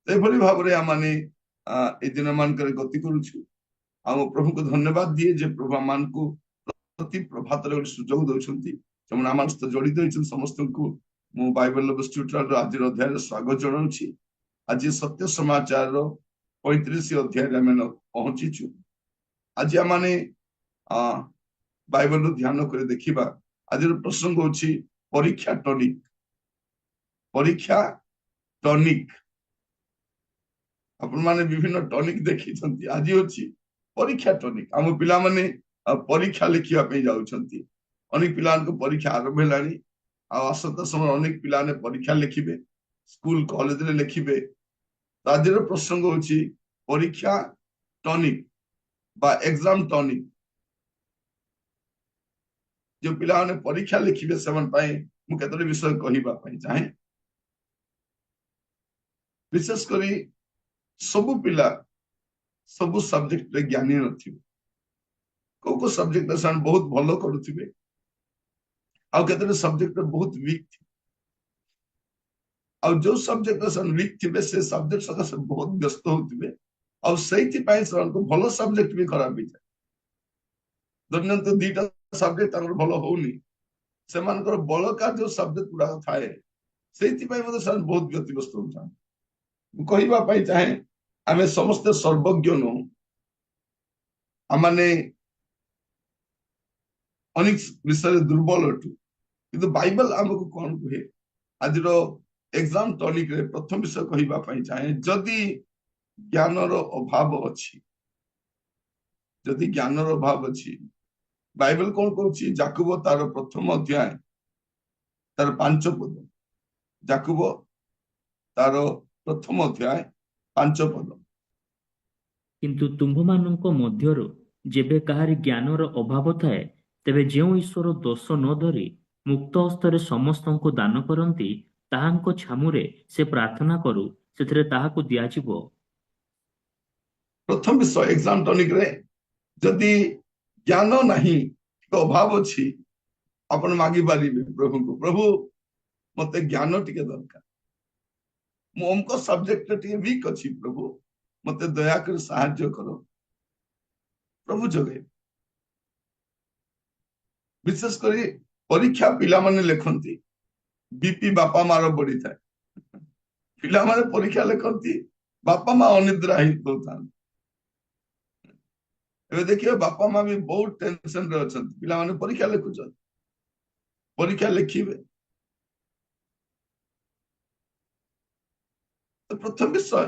ଏଭଳି ଭାବରେ ଆମେ ଏ ଦିନ ମାନଙ୍କରେ ଗତି କରୁଛୁ। ଆମ ପ୍ରଭୁଙ୍କୁ ଧନ୍ୟବାଦ ଦିଏ ଯେ ପ୍ରଭୁ ଆମମାନଙ୍କୁ ପ୍ରତି ପ୍ରଭାତରେ ଗୋଟେ ସୁଯୋଗ ଦଉଛନ୍ତି। ସେମାନେ ଆମ ସହିତ ଜଡ଼ିତ ହେଇଛନ୍ତି ସମସ୍ତଙ୍କୁ ମୁଁ ବାଇବେଲ ଟ୍ୟୁଟୋରିଆଲ ଆଜିର ଅଧ୍ୟାୟରେ ସ୍ୱାଗତ ଜଣାଉଛି। ଆଜି ସତ୍ୟ ସମାଚାରର 35 ଅଧ୍ୟାୟରେ ଆମେ ପହଞ୍ଚିଛୁ। ଆଜି ଆମେ ବାଇବେଲରୁ ଧ୍ୟାନ କରି ଦେଖିବା। ଆଜିର ପ୍ରସଙ୍ଗ ହଉଛି ପରୀକ୍ଷା ଟନିକ। ପରୀକ୍ଷା ଟନିକ। ଆପଣମାନେ ବିଭିନ୍ନ ଟନିକ ଦେଖିଛନ୍ତି, ଆଜି ଅଛି ପରୀକ୍ଷା ଟନିକ। ଆମ ପିଲାମାନେ ପରୀକ୍ଷା ଲେଖିବା ପାଇଁ ଯାଉଛନ୍ତି। ଅନେକ ପିଲାଙ୍କ ପରୀକ୍ଷା ଆରମ୍ଭ ହେଲାଣି। ଆଉ ଆସନ୍ତା ସମୟରେ ଅନେକ ପିଲାମାନେ ପରୀକ୍ଷା ଲେଖିବେ, ସ୍କୁଲ କଲେଜରେ ଲେଖିବେ। ଆଜିର ପ୍ରସଙ୍ଗ ହଉଛି ପରୀକ୍ଷା ଟନିକ ବା ଏକ୍ସାମ ଟନିକ। ଯୋଉ ପିଲାମାନେ ପରୀକ୍ଷା ଲେଖିବେ ସେମାନଙ୍କ ପାଇଁ ମୁଁ କେତୋଟି ବିଷୟ କହିବା ପାଇଁ ଚାହେଁ। ବିଶେଷ କରି ସବୁ ପିଲା ସବୁ ସବଜେକ୍ଟରେ ଜ୍ଞାନୀ ନଥିବେ। କୋଉ କୋଉ ସବଜେକ୍ଟରେ ସେମାନେ ବହୁତ ଭଲ କରୁଥିବେ, ଆଉ କେତୋଟି ସବଜେକ୍ଟରେ ବହୁତ ୱିକ୍ ଥିବେ। ଆଉ ଯୋଉ ସବଜେକ୍ଟରେ ସେମାନେ ୱିକ୍ ଥିବେ ସେ ସବଜେକ୍ଟ ସକାଶେ ବହୁତ ବ୍ୟସ୍ତ ହଉଥିବେ। ଆଉ ସେଇଥିପାଇଁ ସେମାନଙ୍କୁ ଭଲ ସବଜେକ୍ଟ ବି ଖରାପ ହେଇଯାଏ। ଧରିନିଅନ୍ତୁ ଦିଟା ସବଜେକ୍ଟ ତାଙ୍କର ଭଲ ହଉନି, ସେମାନଙ୍କର ବଳକା ଯୋଉ ସବଜେକ୍ଟ ଗୁଡାକ ଥାଏ ସେଇଥିପାଇଁ ମଧ୍ୟ ସେମାନେ ବହୁତ ବ୍ୟତିବ୍ୟସ୍ତ ହଉଥାନ୍ତି। ମୁଁ କହିବା ପାଇଁ ଚାହେଁ ଆମେ ସମସ୍ତେ ସର୍ବଜ୍ଞ ନୁହଁ। ଆମମାନେ ଅନେକ ବିଷୟରେ ଦୁର୍ବଳ ଅଟୁ, କିନ୍ତୁ ବାଇବେଲ ଆମକୁ କଣ କୁହେ? ଆଜିର ଏକ୍ସାମ ଟନିକରେ ପ୍ରଥମ ବିଷୟ କହିବା ପାଇଁ ଚାହେଁ, ଯଦି ଜ୍ଞାନର ଅଭାବ ଅଛି, ଯଦି ଜ୍ଞାନର ଅଭାବ ଅଛି, ବାଇବେଲ କଣ କହୁଛି? ଯାକୁବ ତାର ପ୍ରଥମ ଅଧ୍ୟାୟ ତାର 5 ପଦ। ଯାକୁବ ତାର ପ୍ରଥମ ଅଧ୍ୟାୟ 5 ପଦ। କିନ୍ତୁ ତୁମ୍ଭମାନଙ୍କ ମଧ୍ୟରୁ ଯେବେ କାହାରି ଜ୍ଞାନର ଅଭାବ ଥାଏ, ତେବେ ଯେଉଁ ଈଶ୍ୱର ଦୋଷ ନ ଧରି ମୁକ୍ତ ହସ୍ତରେ ସମସ୍ତଙ୍କୁ ଦାନ କରନ୍ତି, ତାହାଙ୍କ ଛାମୁରେ ସେ ପ୍ରାର୍ଥନା କରୁ, ସେଥିରେ ତାହାକୁ ଦିଆଯିବ। ପ୍ରଥମ ବିଷୟ ଏକ୍ସାମ ଟନିକରେ ଯଦି ଜ୍ଞାନ ନାହିଁ, ଅଭାବ ଅଛି, ଆପଣ ମାଗି ପାରିବେ ପ୍ରଭୁଙ୍କୁ, ପ୍ରଭୁ ମତେ ଜ୍ଞାନ ଟିକେ ଦରକାର, ମୁଁ ଅମୁକ ସବଜେକ୍ଟରେ ଟିକେ ୱିକ୍ ଅଛି, ପ୍ରଭୁ ମତେ ଦୟାକରି ସାହାଯ୍ୟ କର। ପ୍ରଭୁ ଯୋଗେଇବେ। ବିଶେଷ କରି ପରୀକ୍ଷା ପିଲାମାନେ ଲେଖନ୍ତି, ବିପି ବାପା ମାର ବଢିଥାଏ। ପିଲାମାନେ ପରୀକ୍ଷା ଲେଖନ୍ତି, ବାପା ମା ଅନିଦ୍ରା ହେଇଥାନ୍ତି। ଏବେ ଦେଖିବେ ବାପା ମା ବି ବହୁତ ଟେନସନରେ ଅଛନ୍ତି, ପିଲାମାନେ ପରୀକ୍ଷା ଲେଖୁଛନ୍ତି, ପରୀକ୍ଷା ଲେଖିବେ। ପ୍ରଥମ ବିଷୟ,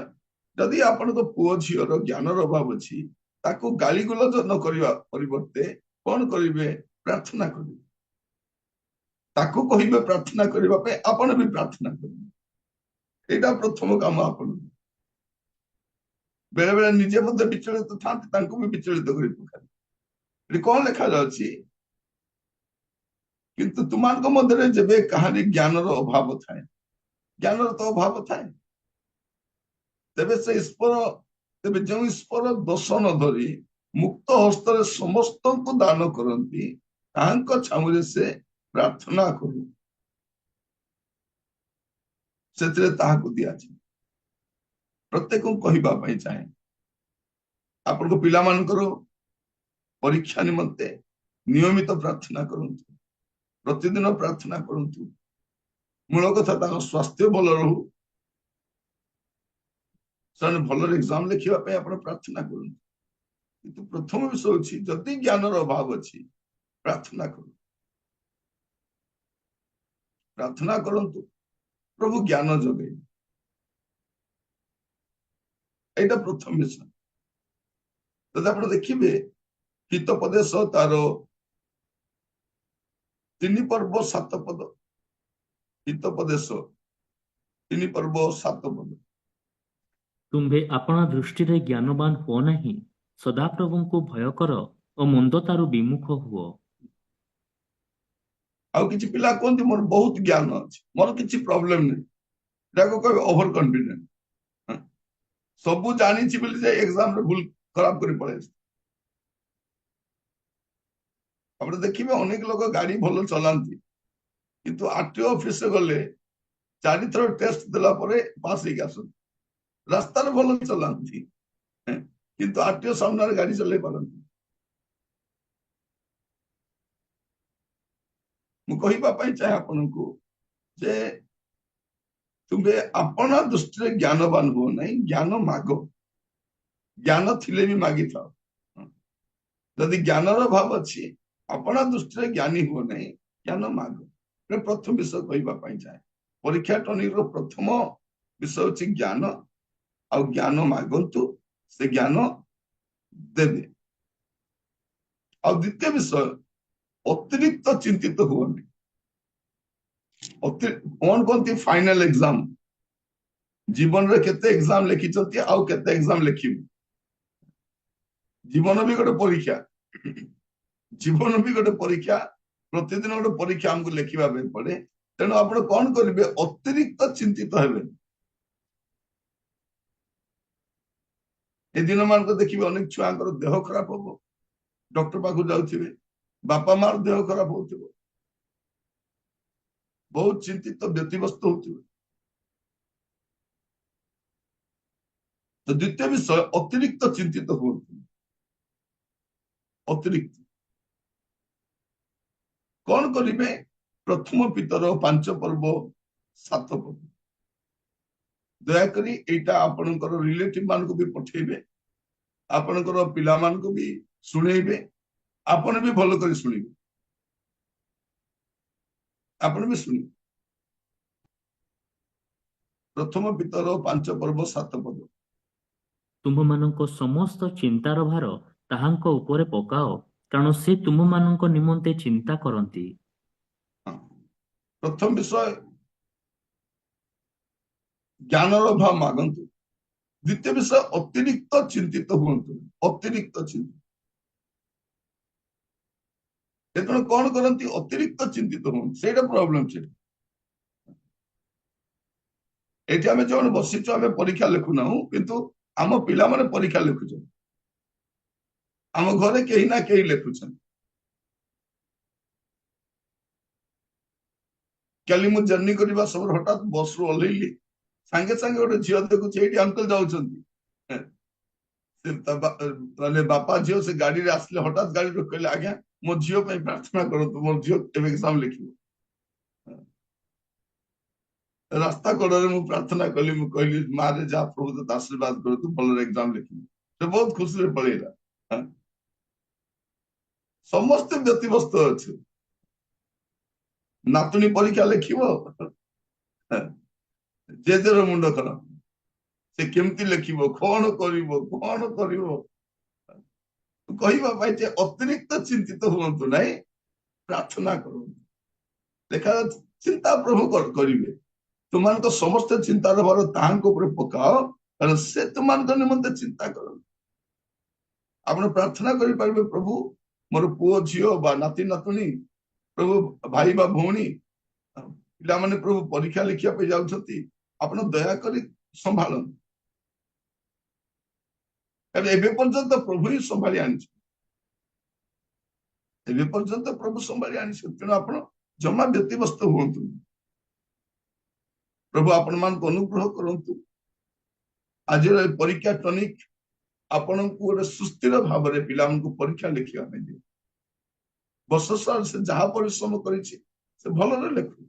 ଯଦି ଆପଣଙ୍କ ପୁଅ ଝିଅର ଜ୍ଞାନର ଅଭାବ ଅଛି, ତାକୁ ଗାଳିଗୁଲଜ ନ କରିବା ପରିବର୍ତ୍ତେ କଣ କରିବେ? ପ୍ରାର୍ଥନା କରିବେ। ତାକୁ କହିବେ ପ୍ରାର୍ଥନା କରିବା ପାଇଁ, ଆପଣ ବି ପ୍ରାର୍ଥନା କରିବେ। ଏଇଟା ପ୍ରଥମ କାମ ଆପଣ। ବେଳେ ବେଳେ ନିଜେ ମଧ୍ୟ ବିଚଳିତ ଥାନ୍ତି, ତାଙ୍କୁ ବି ବିଚଳିତ କରି ପକାନ୍ତି। ଏଠି କଣ ଲେଖାଯାଉଛି? କିନ୍ତୁ ତୁମାନଙ୍କ ମଧ୍ୟରେ ଯେବେ କାହାରି ଜ୍ଞାନର ଅଭାବ ଥାଏ, ଜ୍ଞାନର ତ ଅଭାବ ଥାଏ, ତେବେ ଯେଉଁ ଈଶ୍ୱର ଦୋଷ ନ ଧରି ମୁକ୍ତ ହସ୍ତରେ ସମସ୍ତଙ୍କୁ ଦାନ କରନ୍ତି, ତାହାଙ୍କ ଛାମୁରେ ସେ ପ୍ରାର୍ଥନା କରୁ, ସେଥିରେ ତାହାକୁ ଦିଆଯିବ। ପ୍ରତ୍ୟେକଙ୍କୁ କହିବା ପାଇଁ ଚାହେଁ, ଆପଣଙ୍କ ପିଲାମାନଙ୍କର ପରୀକ୍ଷା ନିମନ୍ତେ ନିୟମିତ ପ୍ରାର୍ଥନା କରନ୍ତୁ, ପ୍ରତିଦିନ ପ୍ରାର୍ଥନା କରନ୍ତୁ। ମୂଳ କଥା ତାଙ୍କ ସ୍ୱାସ୍ଥ୍ୟ ଭଲ ରହୁ, ସେମାନେ ଭଲରେ ଏକ୍ସାମ ଲେଖିବା ପାଇଁ ଆପଣ ପ୍ରାର୍ଥନା କରନ୍ତୁ। କିନ୍ତୁ ପ୍ରଥମ ବିଷୟ ହେଉଛି, ଯଦି ଜ୍ଞାନର ଅଭାବ ଅଛି, ପ୍ରାର୍ଥନା କରନ୍ତୁ। ପ୍ରାର୍ଥନା କରନ୍ତୁ, ପ୍ରଭୁ ଜ୍ଞାନ ଯୋଗେଇବେ। ଏଇଟା ପ୍ରଥମ ବିଷୟ। ଯଦି ଆପଣ ଦେଖିବେ ହିତୋପଦେଶ ତାର 3 ପର୍ବ 7 ପଦ, ହିତୋପଦେଶ 3 ପର୍ବ 7 ପଦ। ତୁମ୍ଭେ ଆପଣା ଦୃଷ୍ଟିରେ ଜ୍ଞାନବାନ ହୁଅ ନାହିଁ, ସଦାପ୍ରଭୁଙ୍କୁ ଭୟ କର ଓ ମନ୍ଦତାରୁ ବିମୁଖ ହୁଅ। ଆଉ କିଛି ପିଲା କୁହନ୍ତି ମୋର ବହୁତ ଜ୍ଞାନ ଅଛି, ମୋର କିଛି ପ୍ରୋବ୍ଲେମ ନାହିଁ, ଏଟାକୁ କହିବେ ଓଭର କନଫିଡେନ୍ସ। ସବୁ ଜାଣିଛି ବୋଲି ଯେ ଏକ୍ସାମରେ ଭୁଲ ଖରାପ କରି ପଳେଇ ଆସିଛି। ଆପଣ ଦେଖିବେ ଅନେକ ଲୋକ ଗାଡି ଭଲ ଚଲାନ୍ତି, କିନ୍ତୁ ଆରଟିଓ ଅଫିସରେ ଗଲେ 4 ଥର ଟେଷ୍ଟ ଦେଲା ପରେ ପାସ୍ ହେଇକି ଆସନ୍ତି। ରାସ୍ତାରେ ଭଲ ଚଲାନ୍ତି କିନ୍ତୁ ଆରଟିଓ ସାମ୍ନାରେ ଗାଡି ଚଲେଇ ପାରନ୍ତି। ମୁଁ କହିବା ପାଇଁ ଚାହେଁ ଆପଣଙ୍କୁ ଯେ ତୁମେ ଆପଣ ଦୃଷ୍ଟିରେ ଜ୍ଞାନବାନ ହୁଅ ନାହିଁ, ଜ୍ଞାନ ମାଗ। ଜ୍ଞାନ ଥିଲେ ବି ମାଗିଥାଅ। ଯଦି ଜ୍ଞାନର ଅଭାବ ଅଛି, ଆପଣ ଦୃଷ୍ଟିରେ ଜ୍ଞାନୀ ହୁଅ ନାହିଁ, ଜ୍ଞାନ ମାଗ। ପ୍ରଥମ ବିଷୟ କହିବା ପାଇଁ ଚାହେଁ, ପରୀକ୍ଷା ଟନିକର ପ୍ରଥମ ବିଷୟ ହଉଛି ଜ୍ଞାନ। ଆଉ ଜ୍ଞାନ ମାଗନ୍ତୁ, ସେ ଜ୍ଞାନ ଦେବେ। ଆଉ ଦ୍ୱିତୀୟ ବିଷୟ, ଅତିରିକ୍ତ ଚିନ୍ତିତ ହୁଅନି। କଣ କହନ୍ତି ଫାଇନାଲ ଏକ୍ସାମ, ଜୀବନରେ କେତେ ଏକ୍ସାମ ଲେଖିଛନ୍ତି ଆଉ କେତେ ଏକ୍ସାମ ଲେଖିବେ। ଜୀବନ ବି ଗୋଟେ ପରୀକ୍ଷା, ଜୀବନ ବି ଗୋଟେ ପରୀକ୍ଷା, ପ୍ରତିଦିନ ଗୋଟେ ପରୀକ୍ଷା ଆମକୁ ଲେଖିବା ପାଇଁ ପଡେ। ତେଣୁ ଆପଣ କଣ କରିବେ, ଅତିରିକ୍ତ ଚିନ୍ତିତ ହେବେ। ଏ ଦିନ ମାନଙ୍କ ଦେଖିବେ ଅନେକ ଛୁଆଙ୍କର ଦେହ ଖରାପ ହବ, ଡକ୍ଟର ପାଖକୁ ଯାଉଥିବେ, ବାପା ମାର ଦେହ ଖରାପ ହଉଥିବ, ବହୁତ ଚିନ୍ତିତ ବ୍ୟତିବ୍ୟସ୍ତ ହଉଥିବେ। ତ ଦ୍ୱିତୀୟ ବିଷୟ, ଅତିରିକ୍ତ ଚିନ୍ତିତ ହୁଅନ୍ତୁ। ଅତିରିକ୍ତ କଣ କରିବେ, ପ୍ରଥମ ପିତର 5 ପର୍ବ 7 ପର୍ବ, ଦୟାକରି ଏଇଟା ଆପଣଙ୍କର ରିଲେଟିଭ ମାନଙ୍କୁ ବି ପଠେଇବେ, ଆପଣଙ୍କର ପିଲାମାନଙ୍କୁ ବି ଶୁଣେଇବେ, ଆପଣ ବି ଭଲ କରି ଶୁଣିବେ, ଆପଣ ବି ଶୁଣିବେ। ପ୍ରଥମ ପିତର 5 ପର୍ବ 7 ପର୍ବ। ତୁମମାନଙ୍କ ସମସ୍ତ ଚିନ୍ତାର ଭାର ତାହାଙ୍କ ଉପରେ ପକାଅ, କାରଣ ସେ ତୁମମାନଙ୍କ ନିମନ୍ତେ ଚିନ୍ତା କରନ୍ତି। ହଁ। ପ୍ରଥମ ବିଷୟ, ଜ୍ଞାନର ଅଭାବ ମାଗନ୍ତୁ। ଦ୍ୱିତୀୟ ବିଷୟ, ଅତିରିକ୍ତ ଚିନ୍ତିତ ହୁଅନ୍ତୁ। ଅତିରିକ୍ତ ଚିନ୍ତିତ, ଯେତେବେଳେ କଣ କରନ୍ତି, ଅତିରିକ୍ତ ଚିନ୍ତିତ ହୁଅନ୍ତୁ, ସେଇଟା ପ୍ରୋବ୍ଲେମ। ସେଇଟା ଏଠି ଆମେ ଯୋଉମାନେ ବସିଛୁ, ଆମେ ପରୀକ୍ଷା ଲେଖୁନାହୁଁ, କିନ୍ତୁ ଆମ ପିଲାମାନେ ପରୀକ୍ଷା ଲେଖୁଛନ୍ତି, ଆମ ଘରେ କେହି ନା କେହି ଲେଖୁଛନ୍ତି। କାଲି ମୁଁ ଜର୍ଣ୍ଣି କରିବା ସମୟରେ ହଠାତ୍ ବସରୁ ଓହ୍ଲେଇଲି, ସାଙ୍ଗେ ସାଙ୍ଗେ ଗୋଟେ ଝିଅ ଦେଖୁଛି, ଏଇଠି ଅଙ୍କଲ ଯାଉଛନ୍ତି। ମାନେ ବାପା ଝିଅ ସେ ଗାଡିରେ ଆସିଲେ, ହଠାତ୍ ଗାଡିରୁ କହିଲେ, ଆଜ୍ଞା ମୋ ଝିଅ ପାଇଁ ପ୍ରାର୍ଥନା କରନ୍ତୁ, ମୋ ଝିଅ ଏବେ ଏକ୍ସାମ ଲେଖିବ। ରାସ୍ତା କଡରେ ମୁଁ ପ୍ରାର୍ଥନା କଲି, ମୁଁ କହିଲି, ମାରେ ଯାହା ପ୍ରଭୁ ତୋତେ ଆଶୀର୍ବାଦ କରନ୍ତୁ, ଭଲରେ ଏକ୍ସାମ ଲେଖିବୁ। ସେ ବହୁତ ଖୁସିରେ ପଳେଇଲା। ସମସ୍ତେ ବ୍ୟତିବ୍ୟସ୍ତ ଅଛି, ନାତୁଣୀ ପରୀକ୍ଷା ଲେଖିବ, ଜେଜେର ମୁଣ୍ଡ ଖରାପ, ସେ କେମିତି ଲେଖିବ, କଣ କରିବ, କଣ କରିବ। କହିବା ପାଇଁ ଯେ ଅତିରିକ୍ତ ଚିନ୍ତିତ ହୁଅନ୍ତୁ ନାହିଁ, ପ୍ରାର୍ଥନା କରନ୍ତୁ। ଦେଖାଯାଉଛି ଚିନ୍ତା ପ୍ରଭୁ କରିବେ। ତୁମାନଙ୍କ ସମସ୍ତ ଚିନ୍ତାର ଭାର ତାହାଙ୍କ ଉପରେ ପକାଅ, କାରଣ ସେ ତୁମାନଙ୍କ ନିମନ୍ତେ ଚିନ୍ତା କରନ୍ତି। ଆପଣ ପ୍ରାର୍ଥନା କରିପାରିବେ, ପ୍ରଭୁ ମୋର ପୁଅ ଝିଅ ବା ନାତି ନାତୁଣୀ, ପ୍ରଭୁ ଭାଇ ବା ଭଉଣୀ, ପିଲାମାନେ ପ୍ରଭୁ ପରୀକ୍ଷା ଲେଖିବା ପାଇଁ ଯାଉଛନ୍ତି, ଆପଣ ଦୟାକରି ସମ୍ଭାଳନ୍ତୁ। କାରଣ ଏବେ ପର୍ଯ୍ୟନ୍ତ ପ୍ରଭୁ ହିଁ ସମ୍ଭାଳି ଆଣିଛନ୍ତି, ଏବେ ପର୍ଯ୍ୟନ୍ତ ପ୍ରଭୁ ସମ୍ଭାଳି ଆଣିଛନ୍ତି। ତେଣୁ ଆପଣ ଜମା ବ୍ୟତିବ୍ୟସ୍ତ ହୁଅନ୍ତୁ। ପ୍ରଭୁ ଆପଣ ମାନଙ୍କୁ ଅନୁଗ୍ରହ କରନ୍ତୁ। ଆଜିର ଏ ପରୀକ୍ଷା ଟନିକ ଆପଣଙ୍କୁ ଗୋଟେ ସୁସ୍ଥିର ଭାବରେ ପିଲାମାନଙ୍କୁ ପରୀକ୍ଷା ଲେଖିବା ପାଇଁ ଦିଅ। ବର୍ଷ ସାରା ସେ ଯାହା ପରିଶ୍ରମ କରିଛି, ସେ ଭଲରେ ଲେଖୁ।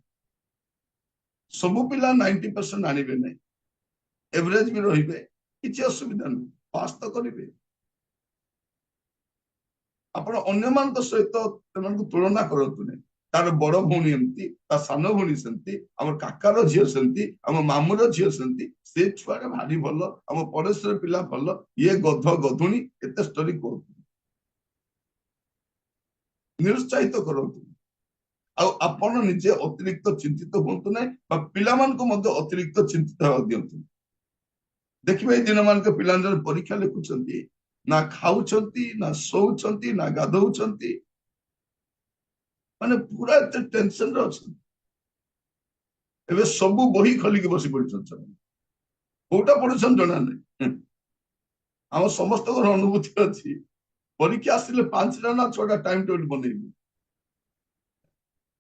ସବୁ ପିଲା 90% ଆଣିବେ ନାହିଁ, ଏଭରେଜ ବି ରହିବେ, କିଛି ଅସୁବିଧା ନାହିଁ, ପାସ୍ ତ କରିବେ। ଆପଣ ଅନ୍ୟମାନଙ୍କ ସହିତ ସେମାନଙ୍କୁ ତୁଳନା କରନ୍ତୁ ନାହିଁ। ତାର ବଡ ଭଉଣୀ ଏମିତି, ତା ସାନ ଭଉଣୀ ସେମିତି, ଆମ କାକାର ଝିଅ ସେମିତି, ଆମ ମାମୁଁର ଝିଅ ସେମିତି, ସେ ଛୁଆଟା ଭାରି ଭଲ, ଆମ ପଡୋଶୀର ପିଲା ଭଲ, ଇଏ ଗଧ ଗଧୁଣୀ, ଏତେ ଷ୍ଟୋରି କହୁଛୁ, ନିରୁତ୍ସାହିତ କରନ୍ତୁ। ଆଉ ଆପଣ ନିଜେ ଅତିରିକ୍ତ ଚିନ୍ତିତ ହୁଅନ୍ତୁ ନାହିଁ, ବା ପିଲାମାନଙ୍କୁ ମଧ୍ୟ ଅତିରିକ୍ତ ଚିନ୍ତିତ ହେବାକୁ ଦିଅନ୍ତୁ। ଦେଖିବେ ଏଇ ଦିନମାନଙ୍କ ପିଲାମାନେ ପରୀକ୍ଷା ଲେଖୁଛନ୍ତି, ନା ଖାଉଛନ୍ତି, ନା ଶୋଉଛନ୍ତି, ନା ଗାଧଉଛନ୍ତି, ମାନେ ପୁରା ଏତେ ଟେନସନରେ ଅଛନ୍ତି। ଏବେ ସବୁ ବହି ଖୋଲିକି ବସି ପଡିଛନ୍ତି, କୋଉଟା ପଢୁଛନ୍ତି ଜଣା ନାହିଁ। ଆମ ସମସ୍ତଙ୍କର ଅନୁଭୂତି ଅଛି, ପରୀକ୍ଷା ଆସିଲେ 5ଟା ନା 6ଟା ଟାଇମ ଟେବୁଲ ବନେଇବି,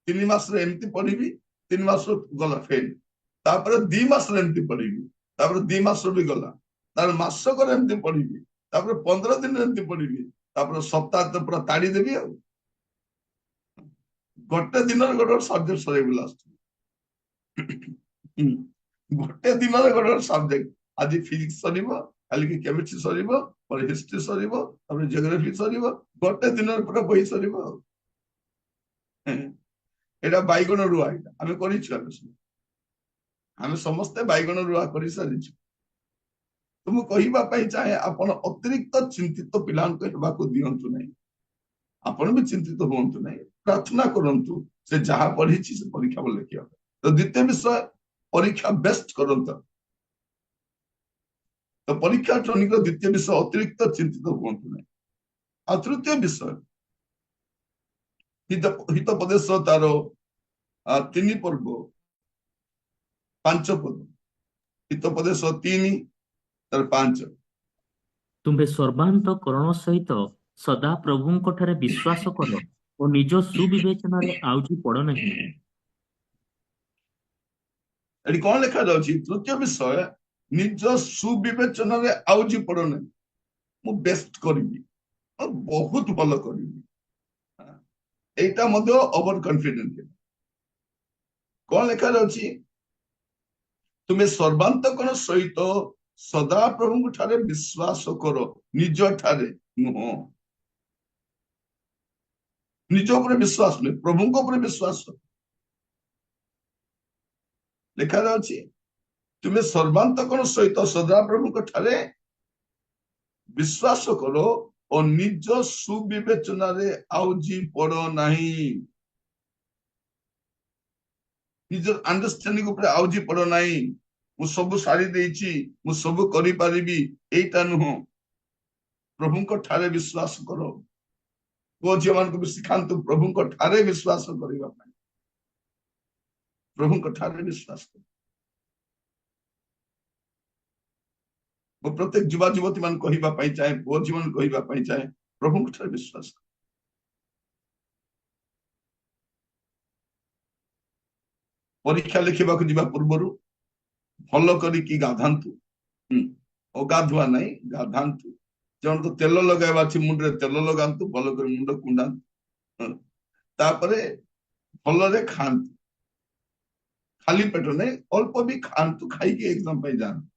3 ମାସରେ ଏମିତି ପଢିବି, 3 ମାସ ଗଲା ଫେଲ, ତାପରେ 2 ମାସରେ ଏମିତି ପଢିବି, ତାପରେ 2 ମାସ ବି ଗଲା, ତାପରେ ମାସକରେ ଏମିତି ପଢିବି, ତାପରେ 15 ଦିନ ଏମିତି ପଢିବି, ତାପରେ ସପ୍ତାହ ତ ପୁରା ତାଡି ଦେବି ଆଉ। ଗୋଟେ ଦିନରେ ଗୋଟେ ସବଜେକ୍ଟ ସରେଇବି ଲାଷ୍ଟ। ଗୋଟେ ଦିନରେ ଗୋଟେ ସବଜେକ୍ଟ, ଆଜି ଫିଜିକ୍ସ ସରିବ, କାଲିକି କେମିଷ୍ଟ୍ରି ସରିବ, ପରେ ହିଷ୍ଟ୍ରି ସରିବ, ତାପରେ ଜିଓଗ୍ରାଫି ସରିବ, ଗୋଟେ ଦିନରେ ପୁରା ବହି ସରିବ ଆଉ। ଏଇଟା ବାଇଗଣ ରୁଆ, ଏଇଟା ଆମେ କରିଛୁ, ଆମେ ସମସ୍ତେ ବାଇଗଣ ରୁଆ କରିସାରିଛୁ। ତ ମୁଁ କହିବା ପାଇଁ ଚାହେଁ, ଆପଣ ଅତିରିକ୍ତ ଚିନ୍ତିତ ପିଲାଙ୍କୁ ହେବାକୁ ଦିଅନ୍ତୁ ନାହିଁ। ଆପଣ ବି ଚିନ୍ତିତ ହୁଅନ୍ତୁ ନାହିଁ, ପ୍ରାର୍ଥନା କରନ୍ତୁ ସେ ଯାହା ପଢିଛି ସେ ପରୀକ୍ଷା ଭଲ ଲେଖିବା। ତ ଦ୍ୱିତୀୟ ବିଷୟ, ପରୀକ୍ଷା ବେଷ୍ଟ କରନ୍ତୁ। ତ ପରୀକ୍ଷା ଟ୍ରନିକ ଦ୍ୱିତୀୟ ବିଷୟ, ଅତିରିକ୍ତ ଚିନ୍ତିତ ହୁଅନ୍ତୁ ନାହିଁ। ଆଉ ତୃତୀୟ ବିଷୟ, ହିତୋପଦେଶ ତାର 3 ପର୍ବ 5 ପଦ। ହିତୋପଦେଶ 3 ତାର 5। ତୁମ୍ଭେ ସର୍ବାନ୍ତକରଣ ସହିତ ସଦା ପ୍ରଭୁଙ୍କ ଠାରେ ବିଶ୍ୱାସ କର ଓ ନିଜ ସୁବିବେଚନାରେ ଆଉଜି ପଡ ନାହିଁ। ଏଠି କଣ ଲେଖାଯାଉଛି? ତୃତୀୟ ବିଷୟ, ନିଜ ସୁବିବେଚନାରେ ଆଉଜି ପଡ ନାହିଁ। ମୁଁ ବେଷ୍ଟ କରିବି, ମୁଁ ବହୁତ ଭଲ କରିବି, এইটা ମଧ୍ୟ ଓଭର କନଫିଡେଣ୍ଟ। କଣ ଲେଖାଯାଉଛି? ତୁମେ ସର୍ବାନ୍ତକରଣ ସହିତ ସଦା ପ୍ରଭୁଙ୍କ ଠାରେ ବିଶ୍ୱାସ କର, ନିଜ ଠାରେ ନୁହଁ। ନିଜ ଉପରେ ବିଶ୍ୱାସ ନୁହେଁ, ପ୍ରଭୁଙ୍କ ଉପରେ ବିଶ୍ୱାସ। ଲେଖାଯାଉଛି, ତୁମେ ସର୍ବାନ୍ତକରଣ ସହିତ ସଦାପ୍ରଭୁଙ୍କ ଠାରେ ବିଶ୍ୱାସ କର ଓ ନିଜ ସୁବିବେଚନାରେ ଆଉଜି ପଡ ନାହିଁ। ନିଜ ଅଣ୍ଡରଷ୍ଟାଣ୍ଡିଂ ଉପରେ ଆଉଜି ପଡ ନାହିଁ। ମୁଁ ସବୁ ସାରି ଦେଇଛି, ମୁଁ ସବୁ କରିପାରିବି, ଏଇଟା ନୁହଁ। ପ୍ରଭୁଙ୍କ ଠାରେ ବିଶ୍ୱାସ କର। ପୁଅ ଝିଅ ମାନଙ୍କୁ ବି ଶିଖାନ୍ତୁ ପ୍ରଭୁଙ୍କ ଠାରେ ବିଶ୍ୱାସ କରିବା ପାଇଁ। ପ୍ରଭୁଙ୍କ ଠାରେ ବିଶ୍ୱାସ କର। ମୁଁ ପ୍ରତ୍ୟେକ ଯୁବା ଯୁବତୀ ମାନଙ୍କୁ କହିବା ପାଇଁ ଚାହେଁ, ପୁଅ ଝିଅ ମାନଙ୍କୁ କହିବା ପାଇଁ ଚାହେଁ, ପ୍ରଭୁଙ୍କ ଠାରେ ବିଶ୍ୱାସ କର। ପରୀକ୍ଷା ଲେଖିବାକୁ ଯିବା ପୂର୍ବରୁ ଭଲ କରିକି ଗାଧାନ୍ତୁ। ଅଗାଧୁଆ ନାହିଁ, ଗାଧାନ୍ତୁ। ଜଣକୁ ତେଲ ଲଗାଇବା ଅଛି, ମୁଣ୍ଡରେ ତେଲ ଲଗାନ୍ତୁ, ଭଲ କରି ମୁଣ୍ଡ କୁଣ୍ଡାନ୍ତୁ। ତାପରେ ଭଲରେ ଖାଆନ୍ତୁ, ଖାଲି ପେଟ ନାହିଁ, ଅଳ୍ପ ବି ଖାଆନ୍ତୁ, ଖାଇକି ଏକ୍ସାମ ପାଇଁ ଯାଆନ୍ତୁ।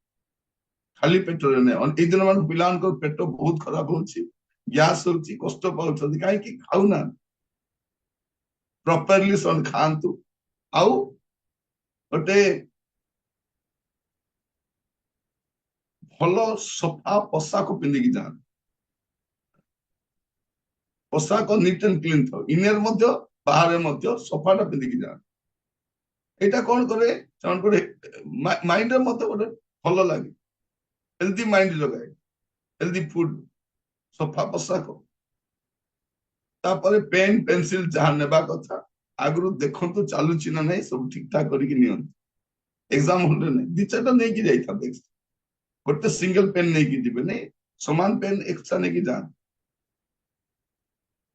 ଖାଲି ପେଟରେ ନାହିଁ। ଏଇ ଦିନ ମାନ ପିଲାଙ୍କ ପେଟ ବହୁତ ଖରାପ ହଉଛି, ଗ୍ୟାସ ହଉଛି, କଷ୍ଟ ପାଉଛନ୍ତି, କାହିଁକି ଖାଉନାହାନ୍ତି। ପ୍ରପରଲି ସେମାନେ ଖାଆନ୍ତୁ। ଆଉ ଗୋଟେ ଭଲ ସଫା ପୋଷାକ ପିନ୍ଧିକି ଯାଆନ୍ତୁ। ପୋଷାକ ନିଟ୍ ଆଣ୍ଡ କ୍ଲିନ୍ ଥାଉ, ଇନର ମଧ୍ୟ ବାହାରେ ମଧ୍ୟ ସଫାଟା ପିନ୍ଧିକି ଯାଆନ୍ତୁ। ଏଇଟା କଣ କରେ, ସେମାନଙ୍କୁ ଗୋଟେ ମାଇଣ୍ଡରେ ମଧ୍ୟ ଗୋଟେ ଭଲ ଲାଗେ, ହେଲ୍ଦି ମାଇଣ୍ଡ ଲଗାଏ, ହେଲ୍ଦି ଫୁଡ, ସଫା ପୋଷାକ। ତାପରେ ପେନ୍ ପେନ୍ସିଲ ଯାହା ନେବା କଥା ଆଗରୁ ଦେଖନ୍ତୁ ଚାଲୁଛି ନା ନାହିଁ, ସବୁ ଠିକ ଠାକ କରିକି ନିଅନ୍ତୁ। ଏକ୍ସାମ ହଲରେ ନାହିଁ 2-4ଟା ନେଇକି ଯାଇଥାନ୍ତେ, ଗୋଟେ ସିଙ୍ଗଲ ପେନ୍ ନେଇକି ଯିବେ ନାହିଁ, ସମାନ ପେନ୍ ଏକ୍ସଟ୍ରା ନେଇକି ଯାଆନ୍ତୁ।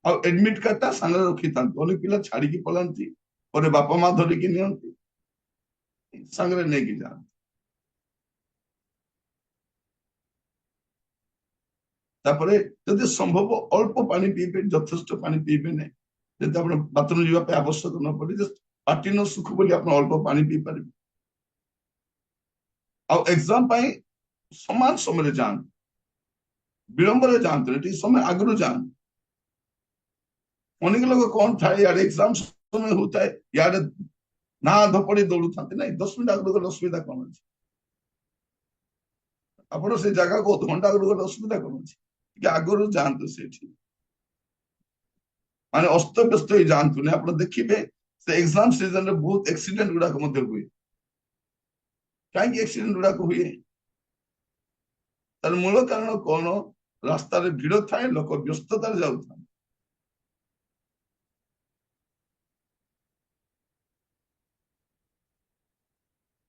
ଆଉ ଏଡମିଟ କାର୍ଡଟା ସାଙ୍ଗରେ ରଖିଥାନ୍ତୁ। ଅନେକ ପିଲା ଛାଡିକି ପଳାନ୍ତି, ପରେ ବାପା ମା ଧରିକି ନିଅନ୍ତି, ସାଙ୍ଗରେ ନେଇକି ଯାଆନ୍ତୁ। ତାପରେ ଯଦି ସମ୍ଭବ ଅଳ୍ପ ପାଣି ପିଇବେ, ଯଥେଷ୍ଟ ପାଣି ପିଇବେ ନାହିଁ। ଯଦି ଆପଣ ବାଥରୁମ ଯିବା ପାଇଁ ଆବଶ୍ୟକ ନ ପଡେ, ପାଟି ନ ଶୁଖୁ ବୋଲି ଆପଣ ଅଳ୍ପ ପାଣି ପିଇ ପାରିବେ। ଆଉ ଏକ୍ସାମ ପାଇଁ ସମାନ ସମୟରେ ଯାଆନ୍ତୁ, ବିଳମ୍ବରେ ଯାଆନ୍ତୁ, ଟିକେ ସମୟ ଆଗରୁ ଯାଆନ୍ତୁ। ଅନେକ ଲୋକ କଣ ଥାଏ, ଇଆଡେ ଏକ୍ସାମ ସମୟ ହଉଥାଏ, ଇଆଡେ ନା ଧପଡି ଦୌଡୁଥାନ୍ତି। ନାଇଁ, 10 ମିନିଟ ଆଗରୁ ଗଲେ ଅସୁବିଧା କଣ ଅଛି? ଆପଣ ସେ ଜାଗାକୁ ଅଧଘଣ୍ଟା ଆଗରୁ ଗଲେ ଅସୁବିଧା କଣ ଅଛି? ଟିକେ ଆଗରୁ ଯାଆନ୍ତୁ। ସେଠି ମାନେ ଅସ୍ତବ୍ୟସ୍ତ ହେଇ ଯାଆନ୍ତୁନି। ଆପଣ ଦେଖିବେ ସେ ଏକ୍ସାମ ସିଜନରେ ବହୁତ ଆକ୍ସିଡେଣ୍ଟ ଗୁଡାକ ମଧ୍ୟ ହୁଏ। କାହିଁକି ଆକ୍ସିଡେଣ୍ଟ ଗୁଡାକ ହୁଏ? ତାର ମୂଳ କାରଣ କଣ? ରାସ୍ତାରେ ଭିଡ ଥାଏ, ଲୋକ ବ୍ୟସ୍ତତାରେ ଯାଉଥାନ୍ତି।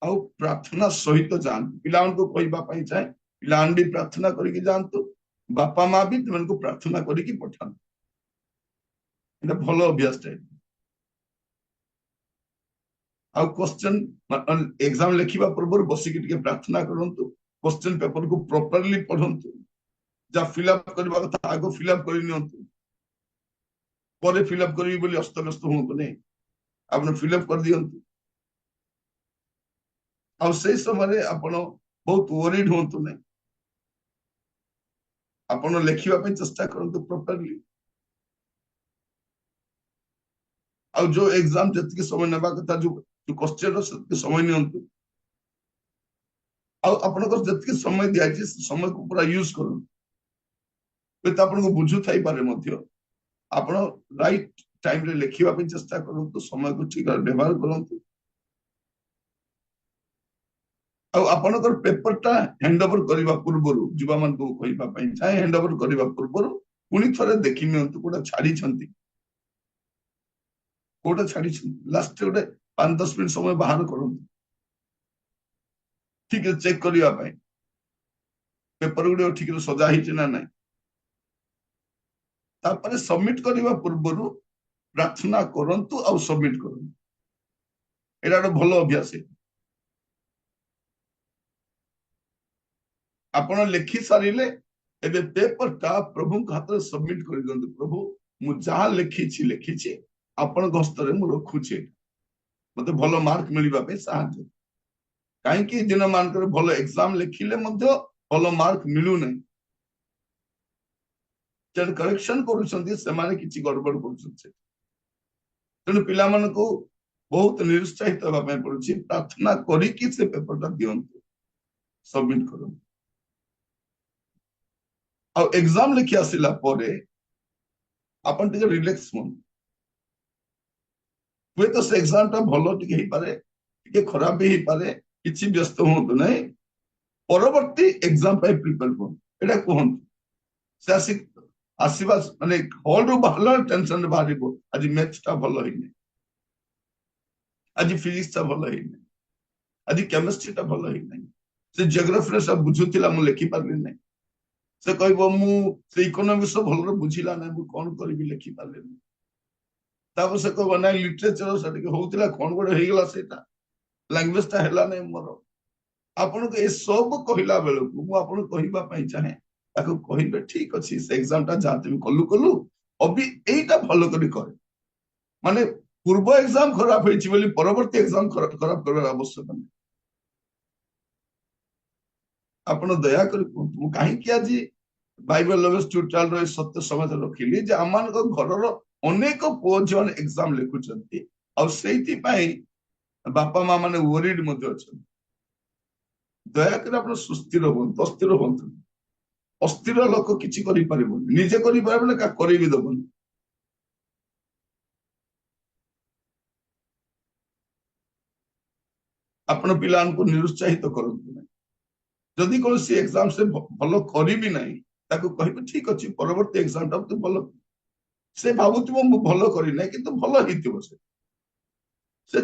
ଆଉ ପ୍ରାର୍ଥନା ସହିତ ଯାଆନ୍ତୁ। ପିଲାମାନଙ୍କୁ କହିବା ପାଇଁ ଚାହେଁ, ପିଲାମାନେ ବି ପ୍ରାର୍ଥନା କରିକି ଯାଆନ୍ତୁ, ବାପା ମା ବି ସେମାନଙ୍କୁ ପ୍ରାର୍ଥନା କରିକି ପଠାନ୍ତୁ। ଏଇଟା ଭଲ ଅଭ୍ୟାସଟା। ଆଉ क्वेश्चन एग्जाम लिखिबा पूर्व बसिक टिके प्रार्थना करंतु क्वेश्चन पेपर को प्रॉपर्ली पढ़ंतु जा फिलअप करबा कथा आगो फिलअप करि नियंतु ପରେ फिलअप କରିବି ବୋଲି ଅସ୍ତବ୍ୟସ୍ତ ହୁଅନ୍ତୁ ନାହିଁ ଆପଣ फिलअप कर दियंतु ଆଉ ସେଇ ସମୟରେ ଆପଣ ବହୁତ वरिड हुଅନ୍ତୁ ନାହିଁ ଆପଣ ଲେଖିବା ପାଇଁ ଚେଷ୍ଟା କରନ୍ତୁ ପ୍ରପରଲି ଆଉ जो एग्जाम ଯେତିକି ସମୟ ନେବା କଥା जो क्वेश्चन ର ସେତିକି ସମୟ ନିଅନ୍ତୁ ଆଉ ଆପଣଙ୍କର ଯେତିକି ସମୟ ଦିଆଯାଇଛି ସେ ସମୟକୁ ପୁରା ୟୁଜ କରନ୍ତୁ ହୁଏତ ଆପଣଙ୍କୁ ବୁଝୁଥାଇ ପାରେ ମଧ୍ୟ ଆପଣ ରାଇଟ ଟାଇମରେ ଲେଖିବା ପାଇଁ ଚେଷ୍ଟା କରନ୍ତୁ ସମୟକୁ ଠିକ ଭାବରେ ବ୍ୟବହାର କରନ୍ତୁ ଆଉ ଆପଣଙ୍କର ପେପରଟା ହ୍ୟାଣ୍ଡ ଓଭର କରିବା ପୂର୍ବରୁ ଯୁବାମାନଙ୍କୁ କହିବା ପାଇଁ ଚାହେଁ ହ୍ୟାଣ୍ଡ ଓଭର କରିବା ପୂର୍ବରୁ ପୁଣି ଥରେ ଦେଖି ନିଅନ୍ତୁ କୋଉଟା ଛାଡିଛନ୍ତି ଲାଷ୍ଟ ଗୋଟେ 5-10 ମିନିଟ ସମୟ ବାହାର କରନ୍ତୁ ଠିକ ଚେକ୍ କରିବା ପାଇଁ पेपर गुड़े ठीक सजा ना ना तापर सबमिट करने पूर्व प्रार्थना करंतु और सबमिट करंतु एटा गोटे भल अभ्यास आपण लिखि सारे एबे पेपर टा प्रभु हाथ में सबमिट कर दियंतु प्रभु मु जहा लिखी आपण हस्तर मु रखुचे मते भल मार्क मिलवा पे साहाय्य कहीं दिन मानकर भल एग्जाम लिखिले भल मार्क मिलू नहीं करेक्शन करुँचे किसी गड़बड़ कर पिला बहुत निरुत्साहित होगा पड़ी प्रार्थना करी से पेपर दिंतु सबमिट कर एग्जाम लिखि आसिला अपन टिके रिलैक्स हुन हुए तो से एग्जाम टा भलो टिके ही पारे टिके खराब भी ही पारे किछि व्यस्त होंतु नहीं परवर्ती एग्जाम पे प्रिपेयर हो एटा कहंतु से आसीबा माने हॉल रो बाहर टेंशन रे बाहरिबो आज मैथ्स टा भलो ही नहीं आज फिजिक्स टा भलो ही नहीं आज केमिस्ट्री टा भलो ही नहीं से जियोग्राफी रे सब बुझुतिला मु लिखि पारली नहीं से कहबो मु से इकोनॉमिक्स भलो बुझिला नहीं मु कोन करबी लिखि पारली नहीं तापर से कहबो ना लिटरेचर से के होतिला कोन गोडे हे गेला सेटा लैंग्वेज ता हेला नहीं मोर आपन को ए सब कहिला बेल को मु आपन कहिबा पई चाहे ताको कहिबे ठीक अछि से एग्जाम ता जाते भी कलु अभी एटा फॉलो करी करे माने पूर्व एग्जाम खराब होइछि बोली परवर्ती एग्जाम खराब करबार आवश्यक नहीं आपण दया कर मु काहे कि आज बाइबल लवेस ट्यूटोरियल रो सत्य समाज रखिली जे अमान को घर रो अनेक पो जन एग्जाम लिखुचंती और सेति पई बापा मां माने वरिड मध्ये अछन दया कर आपण सुस्थिर होंतु अस्थिर होंतु अस्थिर लोक किछि करि परिबो निजे करि परबे का करि भी दबन आपण पिलान को निरुत्साहित करंतु नहीं जदि कोन सी एग्जाम से भलो करि भी नहीं ताको कहिबे ठीक अछि परवर्ती एग्जाम ता तू भलो से भाबुतिबो मु भलो करि नै किंतु भलो हितिबो से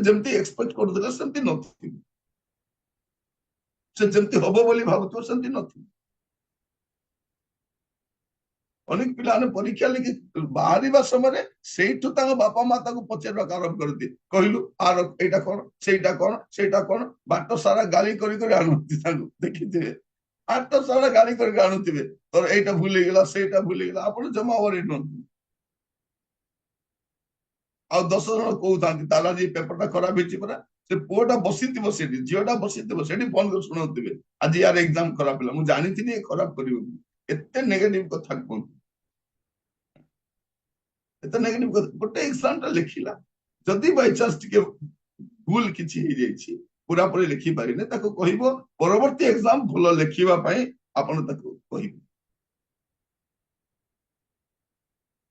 जेमती एक्सपेक्ट करदला सेमती नथि से जेमती होबो बोली भाबुतिबो सेमती नथि अनेक पिला परीक्षा लिखि बाहर समय से बापा माँ पचार आरंभ करती कहलु आर एटा कौन बाट सारा गाली देखी बाट सारा गाली आणुवे तोर एटा भूलीगला सेटा भूलीगला आप जमा वरी नुहतु आ 10 जन कहते तार आज पेपर खराब होरा से पुआटा बसी झीटा बसी फोन कर शुणुवे आज यार एग्जाम खराब है मुझे जानी खराब कर नेगेटिव कथा कहते एत नेगेटिव गोटे एग्जाम टा लिखिला जदि बाय चांस टिके भूल किछि हे जाइछि पूरा पूरी लिखि पारिने ताको कहिबो परवर्ती एग्जाम भलो लिखिबा पई आपण ताको कहिबो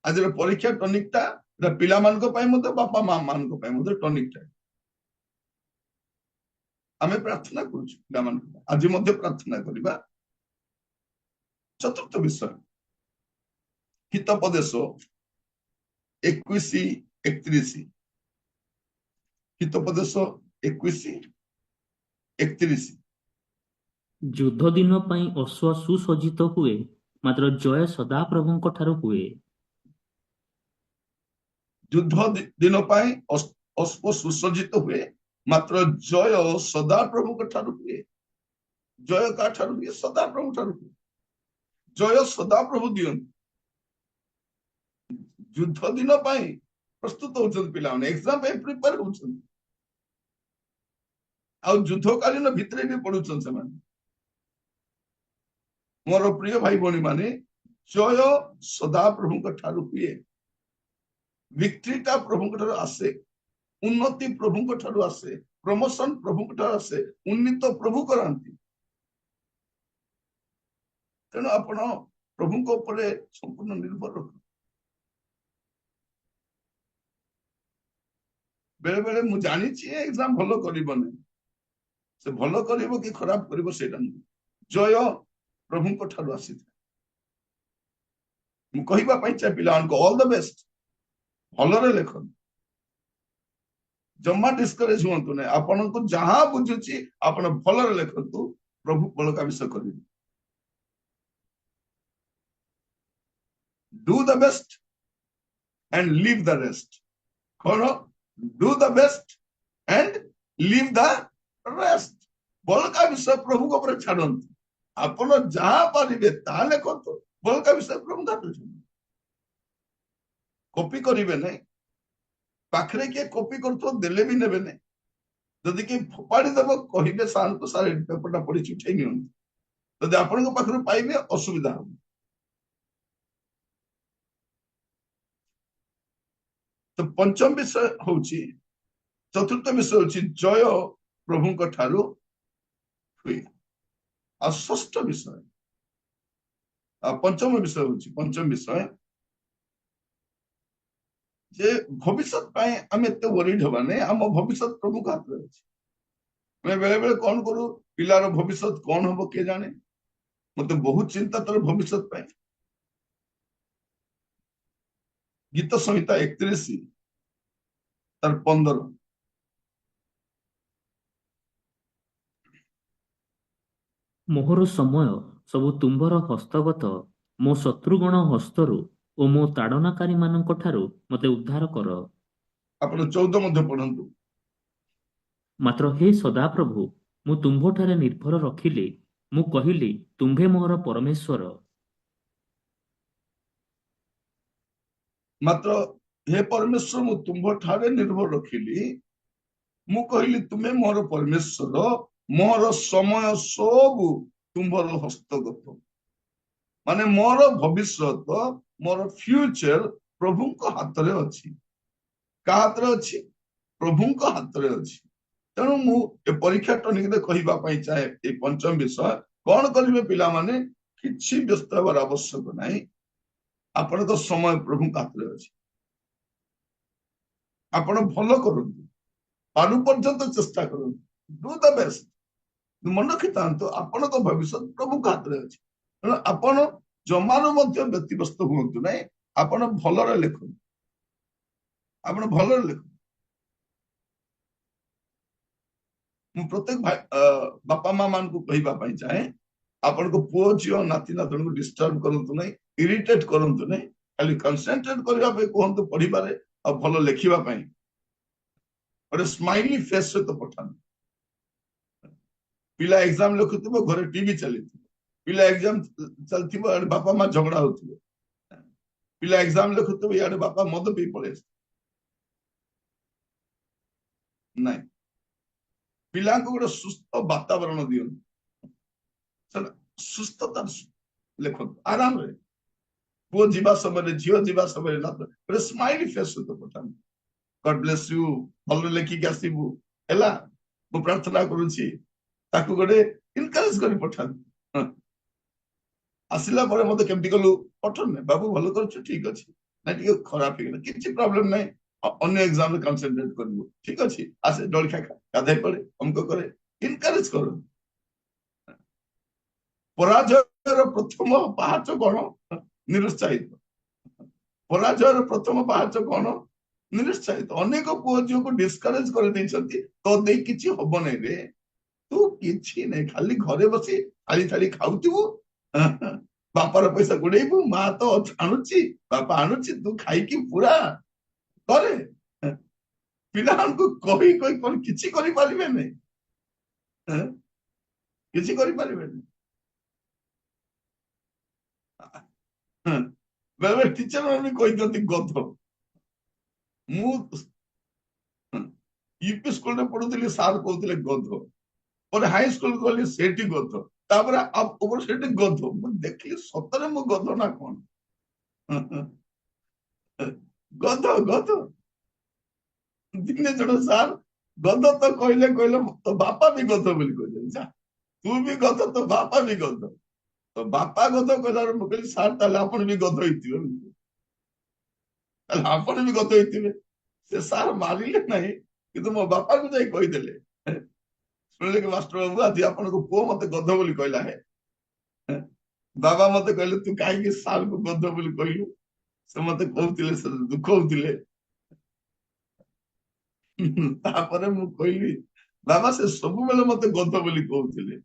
आज परीक्षा टॉनिक टा पिला मान को पई मते बापा मां मान को पई मते टॉनिक टा आमे प्रार्थना करूछु पिला मान आज मते प्रार्थना करिबा चतुर्थ विषय हितोपदेश 21-31 हितोपदेश 21-31 युद्ध दिन पई अश्व सुसज्जित हुए मात्र जय सदा प्रभुंक ठारू हुए युद्ध दिन पई अश्व सुसज्जित हुए ମାତ୍ର ଜୟ ସଦାପ୍ରଭୁଙ୍କ ଠାରୁ ହୁଏ। ଜୟ କାହା ଠାରୁ ହୁଏ? ସଦାପ୍ରଭୁ ଠାରୁ ହୁଏ। ଜୟ ସଦାପ୍ରଭୁ ଦିଅନ୍ତି। ଯୁଦ୍ଧ ଦିନ ପାଇଁ ପ୍ରସ୍ତୁତ ହଉଛନ୍ତି ପିଲାମାନେ, ଏକ୍ସାମ ପାଇଁ ପ୍ରିପେୟାର ହଉଛନ୍ତି, ଆଉ ଯୁଦ୍ଧକାଳୀନ ଭିତରେ ବି ପଢୁଛନ୍ତି ସେମାନେ। ମୋର ପ୍ରିୟ ଭାଇ ଭଉଣୀ ମାନେ, ଜୟ ସଦାପ୍ରଭୁଙ୍କ ଠାରୁ ହୁଏ। ଭିକ୍ଟ୍ରିଟା ପ୍ରଭୁଙ୍କ ଠାରୁ ଆସେ, ଉନ୍ନତି ପ୍ରଭୁଙ୍କ ଠାରୁ ଆସେ, ପ୍ରମୋଶନ ପ୍ରଭୁଙ୍କ ଠାରୁ ଆସେ, ଉନ୍ନୀତ ପ୍ରଭୁ କରାନ୍ତି। ତେଣୁ ଆପଣ ପ୍ରଭୁଙ୍କ ଉପରେ ସମ୍ପୂର୍ଣ୍ଣ ନିର୍ଭର ରଖନ୍ତୁ। ବେଳେ ବେଳେ ମୁଁ ଜାଣିଛି ଏକ୍ସାମ ଭଲ କରିବନି, ସେ ଭଲ କରିବ କି ଖରାପ କରିବ ସେଇଟା ନୁହେଁ, ଜୟ ପ୍ରଭୁଙ୍କ ଠାରୁ ଆସିଥାଏ। ମୁଁ କହିବା ପାଇଁ ଚାହେଁ ପିଲାମାନଙ୍କୁ ଅଲ ଦ ବେଷ୍ଟ, ଭଲରେ ଲେଖନ୍ତୁ, ଜମା ଡିସ୍କରେଜ ହୁଅନ୍ତୁ ନାହିଁ। ଆପଣଙ୍କୁ ଯାହା ବୁଝୁଛି ଆପଣ ଭଲରେ ଲେଖନ୍ତୁ, ପ୍ରଭୁ ବଳକା ବିଷୟ କରିବେ। Do the best and leave the rest. କଣ? do the best and leave the rest. ବଳକା ବିଷୟ ପ୍ରଭୁଙ୍କ ଉପରେ ଛାଡନ୍ତୁ। ଆପଣ ଯାହା ପାରିବେ ତାହା ଲେଖନ୍ତୁ, ବଳକା ବିଷୟ ପ୍ରଭୁଙ୍କ ହାତରେ ଛାଡନ୍ତୁ। କପି କରିବେ ନାହିଁ। ପାଖରେ କିଏ କପି କରୁଥିବ ଦେଲେ ବି ନେବେ ନାହିଁ। ଯଦି କିଏ ଫୋପାଡ଼ି ଦେବ କହିବେ ସାର୍ଙ୍କୁ, ସାର୍ ଏ ପେପରଟା ପଢିଛି ଉଠେଇ ନିଅନ୍ତୁ। ଯଦି ଆପଣଙ୍କ ପାଖରୁ ପାଇବେ ଅସୁବିଧା ହବ। ତ ପଞ୍ଚମ ବିଷୟ ହଉଛି, ଚତୁର୍ଥ ବିଷୟ ହଉଛି ଜୟ ପ୍ରଭୁଙ୍କ ଠାରୁ ହୁଏ। ଆଉ ଷଷ୍ଠ ବିଷୟ, ପଞ୍ଚମ ବିଷୟ ହଉଛି, ପଞ୍ଚମ ବିଷୟ ଯେ ଭବିଷ୍ୟତ ପାଇଁ ଆମେ ଏତେ ୱରିଡ ହବା ନାହିଁ, ଆମ ଭବିଷ୍ୟତ ପ୍ରଭୁଙ୍କ ହାତରେ ଅଛି। ଆମେ ବେଳେ ବେଳେ କଣ କରୁ, ପିଲାର ଭବିଷ୍ୟତ କଣ ହବ କିଏ ଜାଣେ, ମତେ ବହୁତ ଚିନ୍ତା ତାର ଭବିଷ୍ୟତ ପାଇଁ। ଗୀତ ସଂହିତା 31 ତାର 15, ମୋହର ସମୟ ସବୁ ତୁମ୍ଭର ହସ୍ତଗତ, ମୋ ଶତ୍ରୁଗଣ ହସ୍ତରୁ ଓ ମୋ ତାଡ଼ନାକାରୀମାନଙ୍କ ଠାରୁ ମୋତେ ଉଦ୍ଧାର କର। ଆପଣ 14 ମଧ୍ୟ ପଢନ୍ତୁ। ମାତ୍ର ହେ ସଦାପ୍ରଭୁ, ମୁଁ ତୁମ୍ଭଠାରେ ନିର୍ଭର ରଖିଲି, ମୁଁ କହିଲି ତୁମ୍ଭେ ମୋହର ପରମେଶ୍ୱର। ମାତ୍ର ହେ ପରମେଶ୍ୱର, ମୁଁ ତୁମ୍ଭ ଠାରେ ନିର୍ଭର ରଖିଲି, ମୁଁ କହିଲି ତୁମେ ମୋର ପରମେଶ୍ୱର, ମୋର ସମୟ ସବୁ ତୁମ୍ଭର ହସ୍ତଗତ। ମାନେ ମୋର ଭବିଷ୍ୟତ, ମୋର ଫ୍ୟୁଚର ପ୍ରଭୁଙ୍କ ହାତରେ ଅଛି। କାହା ହାତରେ ଅଛି? ପ୍ରଭୁଙ୍କ ହାତରେ ଅଛି। ତେଣୁ ମୁଁ ଏ ପରୀକ୍ଷା ଟନିକରେ କହିବା ପାଇଁ ଚାହେଁ, ଏଇ ପଞ୍ଚମ ବିଷୟ କଣ କରିବେ ପିଲାମାନେ, କିଛି ବ୍ୟସ୍ତ ହେବାର ଆବଶ୍ୟକ ନାହିଁ। ଆପଣଙ୍କ ସମୟ ପ୍ରଭୁଙ୍କ ହାତରେ ଅଛି। ଆପଣ ଭଲ କରନ୍ତୁ, ପାରୁ ପର୍ଯ୍ୟନ୍ତ ଚେଷ୍ଟା କରନ୍ତୁ, ଡୁ ଦ ବେଷ୍ଟ। ମନେ ରଖିଥାନ୍ତୁ ଆପଣଙ୍କ ଭବିଷ୍ୟତ ପ୍ରଭୁଙ୍କ ହାତରେ ଅଛି। ତେଣୁ ଆପଣ ଜମାରୁ ମଧ୍ୟ ବ୍ୟତିବ୍ୟସ୍ତ ହୁଅନ୍ତୁ ନାହିଁ, ଆପଣ ଭଲରେ ଲେଖନ୍ତୁ, ଆପଣ ଭଲରେ ଲେଖନ୍ତୁ। ମୁଁ ପ୍ରତ୍ୟେକ ବାପା ମା ମାନଙ୍କୁ କହିବା ପାଇଁ ଚାହେଁ, ଆପଣଙ୍କ ପୁଅ ଝିଅ ନାତି ନାତୁଣୀଙ୍କୁ ଡିଷ୍ଟର୍ବ କରନ୍ତୁ ନାହିଁ, ଇରିଟେଟ କରନ୍ତୁ ନାହିଁ, ଖାଲି କନସେନଟ୍ରେଟ କରିବା ପାଇଁ କୁହନ୍ତୁ ପଢିବାରେ, ଆଉ ଭଲ ଲେଖିବା ପାଇଁ ଗୋଟେ ସ୍ମାଇଲି ଫେସ୍ ସହିତ ପଠାନ୍ତୁ। ପିଲା ଏକ୍ସାମ ଲେଖୁଥିବ, ଘରେ ଟିଭି ଚାଲିଥିବ, ପିଲା ଏକ୍ସାମ ଚାଲିଥିବ, ଇଆଡେ ବାପା ମା ଝଗଡା ହଉଥିବ, ପିଲା ଏକ୍ସାମ ଲେଖୁଥିବ, ଇଆଡେ ବାପା ମଦ ପିଇ ପଳେଇ ଆସିଥିବ। ନାଇଁ, ପିଲାଙ୍କୁ ଗୋଟେ ସୁସ୍ଥ ବାତାବରଣ ଦିଅନ୍ତୁ, ସୁସ୍ଥତା ଲେଖନ୍ତୁ ଆରାମରେ। ପୁଅ ଯିବା ସମୟରେ, ଝିଅ ଯିବା ସମୟରେ ଗୋଟେ ସ୍ମାଇଲି ଫେସ୍ ସହିତ ପଠାନ୍ତୁ। ଗଡ୍ ବ୍ଲେସ୍ ୟୁ, ଭଲରେ ଲେଖିକି ଆସିବୁ ହେଲା, ମୁଁ ପ୍ରାର୍ଥନା କରୁଛି। ତାକୁ ଗୋଟେ ଇନକରେଜ କରି ପଠାନ୍ତୁ। ଆସିଲା ପରେ ମତେ କେମିତି କଲୁ ପଠନ, ବାବୁ ଭଲ କରୁଛୁ, ଠିକ ଅଛି, ନା ଟିକେ ଖରାପ ହେଇଗଲା, କିଛି ପ୍ରୋବ୍ଲେମ ନାହିଁ, ଅନ୍ୟ ଏକ୍ସାମରେ କନସେନଟ୍ରେଟ କରିବୁ, ଠିକ ଅଛି, ଆସେ ଜଳଖିଆ ଖା, ଗାଧୋଇ ପଡେ, ଅମକ କରେ, ଇନକରେଜ କର। ପରାଜୟର ପ୍ରଥମ ପାହାଚ କଣ? ନିରୁତ୍ସାହିତ। ପରାଜୟର ପ୍ରଥମ ପାହାଚ କଣ? ନିରୁତ୍ସାହିତ। ଅନେକ ପୁଅ ଝିଅକୁ ଡିସ୍କରେଜ କରିଦେଇଛନ୍ତି, ତ ଦେଇ କିଛି ହବ ନାହିଁ ରେ, ତୁ କିଛି ନାହିଁ, ଖାଲି ଘରେ ବସି ଥାଳି ଥାଳି ଖାଉଥିବୁ, ବାପାର ପଇସା ଗୋଡେଇବୁ, ମା ତ ଆଣୁଛି, ବାପା ଆଣୁଛି, ତୁ ଖାଇକି ପୁରା କରେ। ପିଲାମାନଙ୍କୁ କହି କହି କଣ କିଛି କରିପାରିବେନି, କିଛି କରିପାରିବେନି। ବେଳେ ଟିଚର ମାନେ ବି କହିଦିଅନ୍ତି ଗଧ। ମୁଁ ୟୁପି ସ୍କୁଲରେ ପଢୁଥିଲି, ସାର୍ କହୁଥିଲେ ଗଧ, ପରେ ହାଇ ସ୍କୁଲ ଗଲି ସେଠି ଗଧ, ତାପରେ ଉପର ସେଠି ଗଧ। ମୁଁ ଦେଖିଲି ସତରେ ମୁଁ ଗଧ ନା କଣ? ଗଧ ଗଧ। ଦିନେ ଜଣେ ସାର୍ ଗଧ ତ କହିଲେ କହିଲେ ତୋ ବାପା ବି ଗଧ ବୋଲି କହିଲେ, ଯା ତୁ ବି ଗଧ, ତୋ ବାପା ବି ଗଧ। ତ ବାପା ଗଧ କହିଲାରୁ ମୁଁ କହିଲି ସାର୍ ତାହେଲେ ଆପଣ ବି ଗଧ ହେଇଥିବେ, ତାହେଲେ ଆପଣ ବି ଗଧ ହେଇଥିବେ। ସେ ସାର୍ ମାରିଲେ ନାହିଁ, କିନ୍ତୁ ମୋ ବାପାକୁ ଯାଇ କହିଦେଲେ, ଶୁଣିଲେ କି ମାଷ୍ଟର ବାବୁ ଆଜି ଆପଣଙ୍କ ପୁଅ ମତେ ଗଧ ବୋଲି କହିଲା। ହେ ବାବା ମତେ କହିଲେ ତୁ କାହିଁକି ସାର୍ କୁ ଗଧ ବୋଲି କହିଲୁ? ସେ ମତେ କହୁଥିଲେ, ସେ ଦୁଃଖ ହଉଥିଲେ। ତାପରେ ମୁଁ କହିଲି ବାବା ସେ ସବୁବେଳେ ମତେ ଗଧ ବୋଲି କହୁଥିଲେ।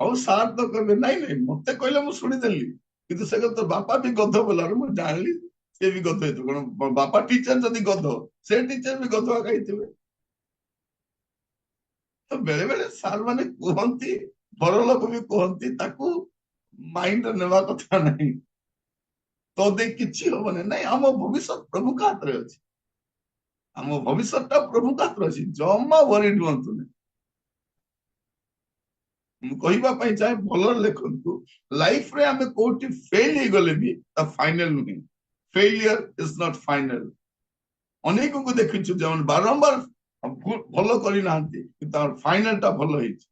ଆଉ ସାର୍ ତ କହିବେ ନାଇଁ ନାଇଁ ମତେ କହିଲେ ମୁଁ ଶୁଣିଦେଲି, କିନ୍ତୁ ସେ କଥା ବାପା ବି ଗଧ ବୋଲାରୁ ମୁଁ ଜାଣିଲି ସେ ବି ଗଧ ହେଇଥିବ। କଣ ବାପା ଟିଚର ଯଦି ଗଧ, ସେ ଟିଚର ବି ଗଧ ହେଇଥିବେ। ତ ବେଳେ ବେଳେ ସାର୍ ମାନେ କୁହନ୍ତି, ବଡ ଲୋକ ବି କୁହନ୍ତି, ତାକୁ ମାଇଣ୍ଡ ନେବା କଥା ନାହିଁ। ତ ଦେଇ କିଛି ହବନି। ନାଇଁ, ଆମ ଭବିଷ୍ୟତ ପ୍ରଭୁଙ୍କ ହାତରେ ଅଛି। ଆମ ଭବିଷ୍ୟତଟା ପ୍ରଭୁଙ୍କ ହାତରେ ଅଛି, ଜମା ୱରିଡ୍ ହୁଅନ୍ତୁନି। ମୁଁ କହିବା ପାଇଁ ଚାହେଁ, ଭଲରେ ଲେଖନ୍ତୁ, ଲାଇଫରେ ଆମେ କୋଉଠି ଫେଲ ହେଇଗଲେ ବି ତା ଫାଇନାଲ ନୁହେଁ। Failure is not final. ଅନେକଙ୍କୁ ଦେଖିଛୁ ଯେଉଁମାନେ ବାରମ୍ବାର ଭଲ କରିନାହାନ୍ତି, କିନ୍ତୁ ତାଙ୍କର ଫାଇନାଲଟା ଭଲ ହେଇଛି।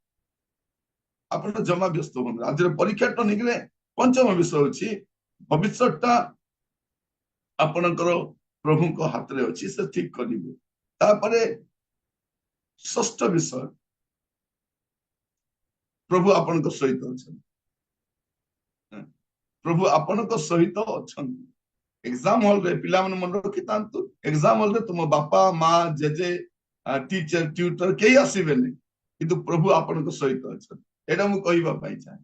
ଆପଣ ଜମା ବ୍ୟସ୍ତ ହୁଅନ୍ତୁ। ଆଜିର ପରୀକ୍ଷାଟା ନେଇଗଲେ ପଞ୍ଚମ ବିଷୟ ଅଛି, ଭବିଷ୍ୟତଟା ଆପଣଙ୍କର ପ୍ରଭୁଙ୍କ ହାତରେ ଅଛି, ସେ ଠିକ କରିବେ। ତାପରେ ଷଷ୍ଠ ବିଷୟ, ପ୍ରଭୁ ଆପଣଙ୍କ ସହିତ ଅଛନ୍ତି। ପ୍ରଭୁ ଆପଣଙ୍କ ସହିତ ଅଛନ୍ତି। ଏକ୍ସାମ ହଲରେ ପିଲାମାନେ ମନେ ରଖିଥାନ୍ତୁ, ଏକ୍ସାମ ହଲରେ ତୁମ ବାପା ମା ଜେଜେ ଟିଚର ଟ୍ୟୁଟର କେହି ଆସିବେନି, କିନ୍ତୁ ପ୍ରଭୁ ଆପଣଙ୍କ ସହିତ ଅଛନ୍ତି। ଏଇଟା ମୁଁ କହିବା ପାଇଁ ଚାହେଁ।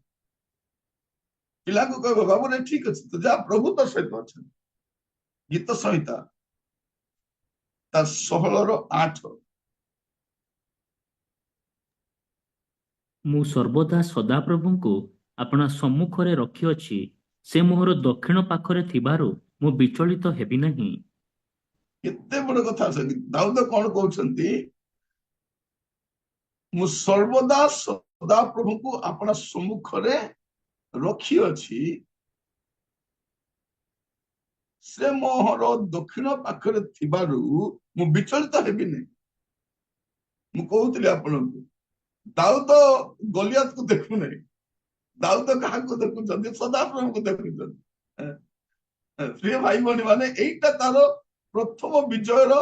ପିଲାଙ୍କୁ କହିବ ବାବୁ ରେ ଠିକ ଅଛି, ତୁ ଯା, ପ୍ରଭୁ ତ ସହିତ ଅଛନ୍ତି। ଗୀତ ସଂହିତା ତା 16:8। ମୁଁ ସର୍ବଦା ସଦାପ୍ରଭୁଙ୍କୁ ଆପଣା ସମ୍ମୁଖରେ ରଖିଅଛି, ସେ ମୋହର ଦକ୍ଷିଣ ପାଖରେ ଥିବାରୁ ମୁଁ ବିଚଳିତ ହେବି ନାହିଁ। କେତେ ବଡ କଥା ଅଛନ୍ତି। ଦାଉଦ କଣ କହୁଛନ୍ତି? ମୁଁ ସର୍ବଦା ସଦାପ୍ରଭୁଙ୍କୁ ଆପଣା ସମ୍ମୁଖରେ ରଖିଅଛି, ସେ ମୋହର ଦକ୍ଷିଣ ପାଖରେ ଥିବାରୁ ମୁଁ ବିଚଳିତ ହେବିନି। ମୁଁ କହୁଥିଲି ଆପଣଙ୍କୁ, ଦାଉଦ ଗଲିଆତକୁ ଦେଖୁନାହିଁ, ଦାଉଦ କାହାକୁ ଦେଖୁଛନ୍ତି? ସଦାପ୍ରଭୁଙ୍କୁ ଦେଖୁଛନ୍ତି। ପ୍ରିୟ ଭାଇ ଭଉଣୀ ମାନେ, ଏଇଟା ତାର ପ୍ରଥମ ବିଜୟର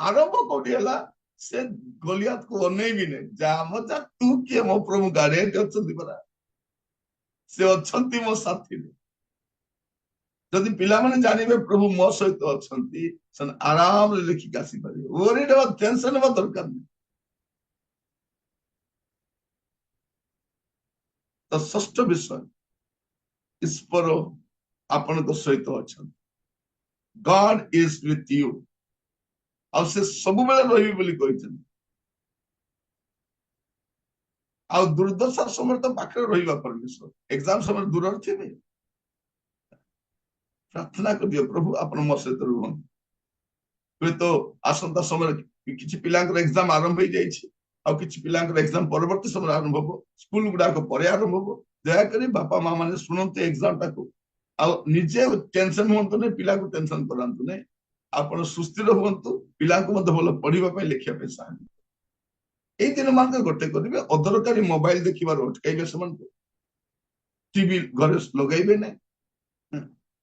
ଆରମ୍ଭ କୋଉଠି ହେଲା? ସେ ଗଲିଆତକୁ ଅନେଇବି ନାହିଁ, ଯା ମଜା, ତୁ କିଏ? ମୋ ପ୍ରଭୁ ଗାଡିଆରେ ଅଛନ୍ତି ପରା, ସେ ଅଛନ୍ତି ମୋ ସାଥିରେ। ଯଦି ପିଲାମାନେ ଜାଣିବେ ପ୍ରଭୁ ମୋ ସହିତ ଅଛନ୍ତି, ସେମାନେ ଆରାମରେ ଲେଖିକି ଆସିପାରିବେ, ୱରିଡ୍ ହେବା, ଟେନସନ ହେବା ଦରକାର ନାହିଁ। ତ ଷଷ୍ଠ ବିଷୟ, ଈଶ୍ୱର ଆପଣଙ୍କ ସହିତ ଅଛନ୍ତି। ଗଡ୍ ଇଜ ୱିଥ ୟୁ। ଆଉ ସେ ସବୁବେଳେ ରହିବେ ବୋଲି କହିଛନ୍ତି। ଆଉ ଦୁର୍ଦ୍ଦଶା ସମୟରେ ତ ପାଖରେ ରହିବା ପରମେଶ୍ୱର, ଏକ୍ସାମ ସମୟରେ ଦୂରରେ ଥିବେ। ପ୍ରାର୍ଥନା କରିଦିଅ, ପ୍ରଭୁ ଆପଣ ମୋ ସହିତ ରୁହନ୍ତୁ। ହୁଏତ ଆସନ୍ତା ସମୟରେ କିଛି ପିଲାଙ୍କର ଏକ୍ସାମ ଆରମ୍ଭ ହେଇଯାଇଛି, ଆଉ କିଛି ପିଲାଙ୍କର ଏକ୍ସାମ ପରବର୍ତ୍ତୀ ସମୟରେ ଆରମ୍ଭ ହବ, ସ୍କୁଲ ଗୁଡାକ ପରେ ଆରମ୍ଭ ହବ। ଦୟାକରି ବାପା ମା ମାନେ ଶୁଣନ୍ତୁ ଏକ୍ସାମଟାକୁ, ଆଉ ନିଜେ ଟେନସନ ହୁଅନ୍ତୁ ନାହିଁ, ପିଲାକୁ ଟେନସନ କରାନ୍ତୁ ନାହିଁ। ଆପଣ ସୁସ୍ଥିର ହୁଅନ୍ତୁ, ପିଲାଙ୍କୁ ମଧ୍ୟ ଭଲ ପଢିବା ପାଇଁ, ଲେଖିବା ପାଇଁ ସାହାଯ୍ୟ। ଏଇ ଦିନ ମାନଙ୍କରେ ଗୋଟେ କରିବେ, ଅଦରକାରୀ ମୋବାଇଲ ଦେଖିବାରୁ ଅଟକାଇବେ ସେମାନଙ୍କୁ। ଟିଭି ଘରେ ଲଗାଇବେ ନାହିଁ।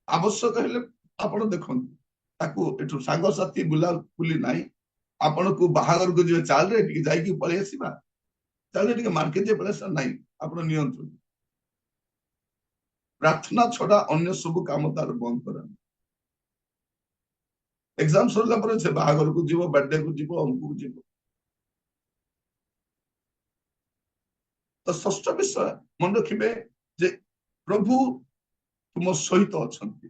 ଆବଶ୍ୟକ ହେଲେ ଆପଣ ଦେଖନ୍ତୁ, ତାକୁ ଏଠୁ ସାଙ୍ଗସାଥି ବୁଲାବୁଲି ନାହିଁ। ଆପଣଙ୍କୁ ବାହାଘରକୁ ଯିବେ, ଚାଲରେ ଟିକେ ଯାଇକି ପଳେଇ ଆସିବା, ଚାଲେ ଟିକେ ମାର୍କେଟ ଯାଇ ପଳେଇ ଆସିବା, ନାହିଁ, ଆପଣ ନିଅନ୍ତୁ। ପ୍ରାର୍ଥନା ଛଡା ଅନ୍ୟ ସବୁ କାମ ତାର ବନ୍ଦ କରାନ୍ତୁ। ଏକ୍ସାମ ସରିଲା ପରେ ସେ ବାହାଘରକୁ ଯିବ, ବାର୍ଥଡେକୁ ଯିବ, ଅମୁକୁ ଯିବ। ତ ଷଷ୍ଠ ବିଷୟ ମନେ ରଖିବେ ଯେ ପ୍ରଭୁ ତୁମ ସହିତ ଅଛନ୍ତି।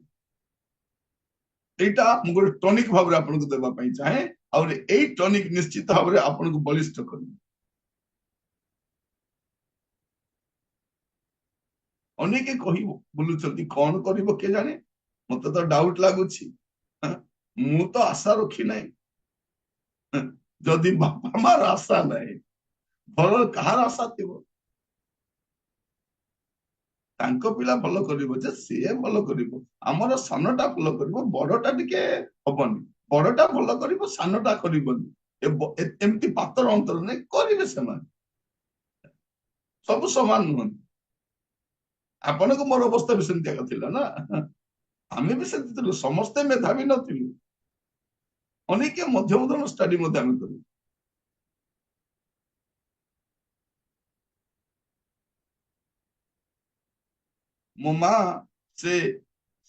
এইটা ମୁଁ ଗୋଟେ ଟନିକ ଭାବରେ ଆପଣଙ୍କୁ ଦେବା ପାଇଁ ଚାହେଁ ଆଉ ଏଇ ଟନିକ ନିଶ୍ଚିତ ଭାବରେ ଆପଣଙ୍କୁ ବଳିଷ୍ଠ କରିବ। ଅନେକ କହି ବୁଲୁଛନ୍ତି କଣ କରିବ କିଏ ଜାଣେ, ମତେ ତ ଡାଉଟ ଲାଗୁଛି। ହଁ, ମୁଁ ତ ଆଶା ରଖି ନାହିଁ। ଯଦି ବାପା ମାର ଆଶା ନାହିଁ ଭଲ କାହାର ଆଶା ଥିବ? ତାଙ୍କ ପିଲା ଭଲ କରିବ ଯେ ସିଏ ଭଲ କରିବ, ଆମର ସାନଟା ଭଲ କରିବ, ବଡଟା ଟିକେ ହବନି, ବଡଟା ଭଲ କରିବ ସାନଟା କରିବନି, ଏମିତି ପାତର ଅନ୍ତର ନାହିଁ, କରିବେ ସେମାନେ, ସବୁ ସମାନ ନୁହନ୍ତି। ଆପଣଙ୍କୁ ମୋର ଅବସ୍ଥା ବି ସେମିତି ଏକା ଥିଲା ନା, ଆମେ ବି ସେମିତି ଥିଲୁ, ସମସ୍ତେ ମେଧାବୀ ନଥିଲୁ, ଅନେକ ମଧ୍ୟମ ଧରଣ ଷ୍ଟଡି ମଧ୍ୟ ଆମେ କରୁ। ମୋ ମା ସେ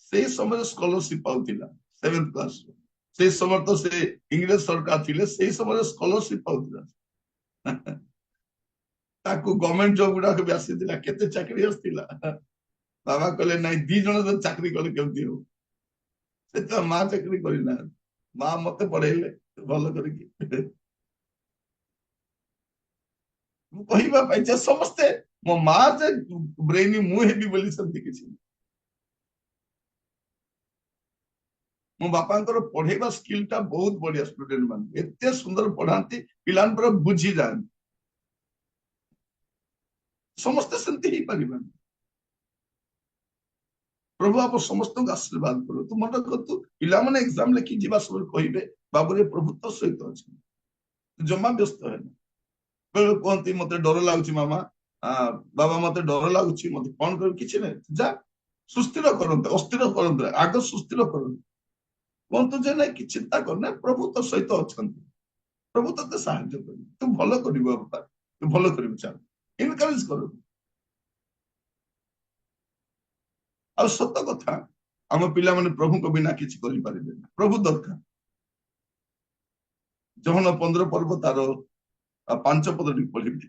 ସେଇ ସମୟରେ ସ୍କଲରସିପ ପାଉଥିଲା 7th କ୍ଲାସ, ସେଇ ସମୟରେ ତ ସେ ଇଂରେଜ ସରକାର ଥିଲେ, ସେଇ ସମୟରେ ସ୍କଲରସିପ ପାଉଥିଲା। ତାକୁ ଗଭର୍ଣ୍ଣମେଣ୍ଟ ଜବ ଗୁଡାକ ବି ଆସିଥିଲା, କେତେ ଚାକିରି ଆସିଥିଲା। ବାବା କହିଲେ ନାଇଁ, 2 ଜଣ ଯଦି ଚାକିରି କଲେ କେମିତି ହବ? ସେଥିପାଇଁ ମା ଚାକିରି କରିନାହାନ୍ତି, ମା ମତେ ପଢେଇଲେ ଭଲ କରିକି। ମୁଁ କହିବା ପାଇଁ ଯେ ସମସ୍ତେ ମୋ ମା ଯେ ବ୍ରେନି ମୁଁ ହେବି ବୋଲି ସେମିତି କିଛି ନାହିଁ। ମୋ ବାପାଙ୍କର ପଢେଇବା ସ୍କିଲ ଟା ବହୁତ ବଢିଆ, ଷ୍ଟୁଡେଣ୍ଟ ମାନେ ଏତେ ସୁନ୍ଦର ପଢାନ୍ତି, ପିଲାମାନେ ପୁରା ବୁଝି ଯାଆନ୍ତି। ସମସ୍ତେ ସେମିତି ହେଇପାରିବାନି। ପ୍ରଭୁ ଆପଣ ସମସ୍ତଙ୍କୁ ଆଶୀର୍ବାଦ କରନ୍ତୁ। ମନେ ରଖନ୍ତୁ, ପିଲାମାନେ ଏକ୍ସାମ ଲେଖି ଯିବା ସମୟରେ କହିବେ ବାବୁରେ ପ୍ରଭୁ ତୋ ସହିତ ଅଛନ୍ତି, ଜମା ବ୍ୟସ୍ତ ହେନି। ବେଳେ କୁହନ୍ତି ମତେ ଡର ଲାଗୁଛି ମାମା, ବାବା ମତେ ଡର ଲାଗୁଛି, ମତେ କଣ କରିବି? କିଛି ନାହିଁ, ଯା ସୁସ୍ଥିର କରନ୍ତୁ, ଅସ୍ଥିର କରନ୍ତୁ, ଆଗ ସୁସ୍ଥିର କରନ୍ତୁ, କୁହନ୍ତୁ ଯେ ନାଇଁ କିଛି ଚିନ୍ତା କରନା, ପ୍ରଭୁ ତୋ ସହିତ ଅଛନ୍ତି, ପ୍ରଭୁ ତତେ ସାହାଯ୍ୟ କରିବେ, ତୁ ଭଲ କରିବୁ ବାପା, ତୁ ଭଲ କରିବୁ, ଚାଲ ଏନକରେଜ କରନ୍ତୁ। ଆଉ ସତ କଥା, ଆମ ପିଲାମାନେ ପ୍ରଭୁଙ୍କ ବିନା କିଛି କରିପାରିବେନି, ପ୍ରଭୁ ଦରକାର। ଯହନ 15 ପର୍ବ ତାର 5 ପଦଟି ପଢିବେ।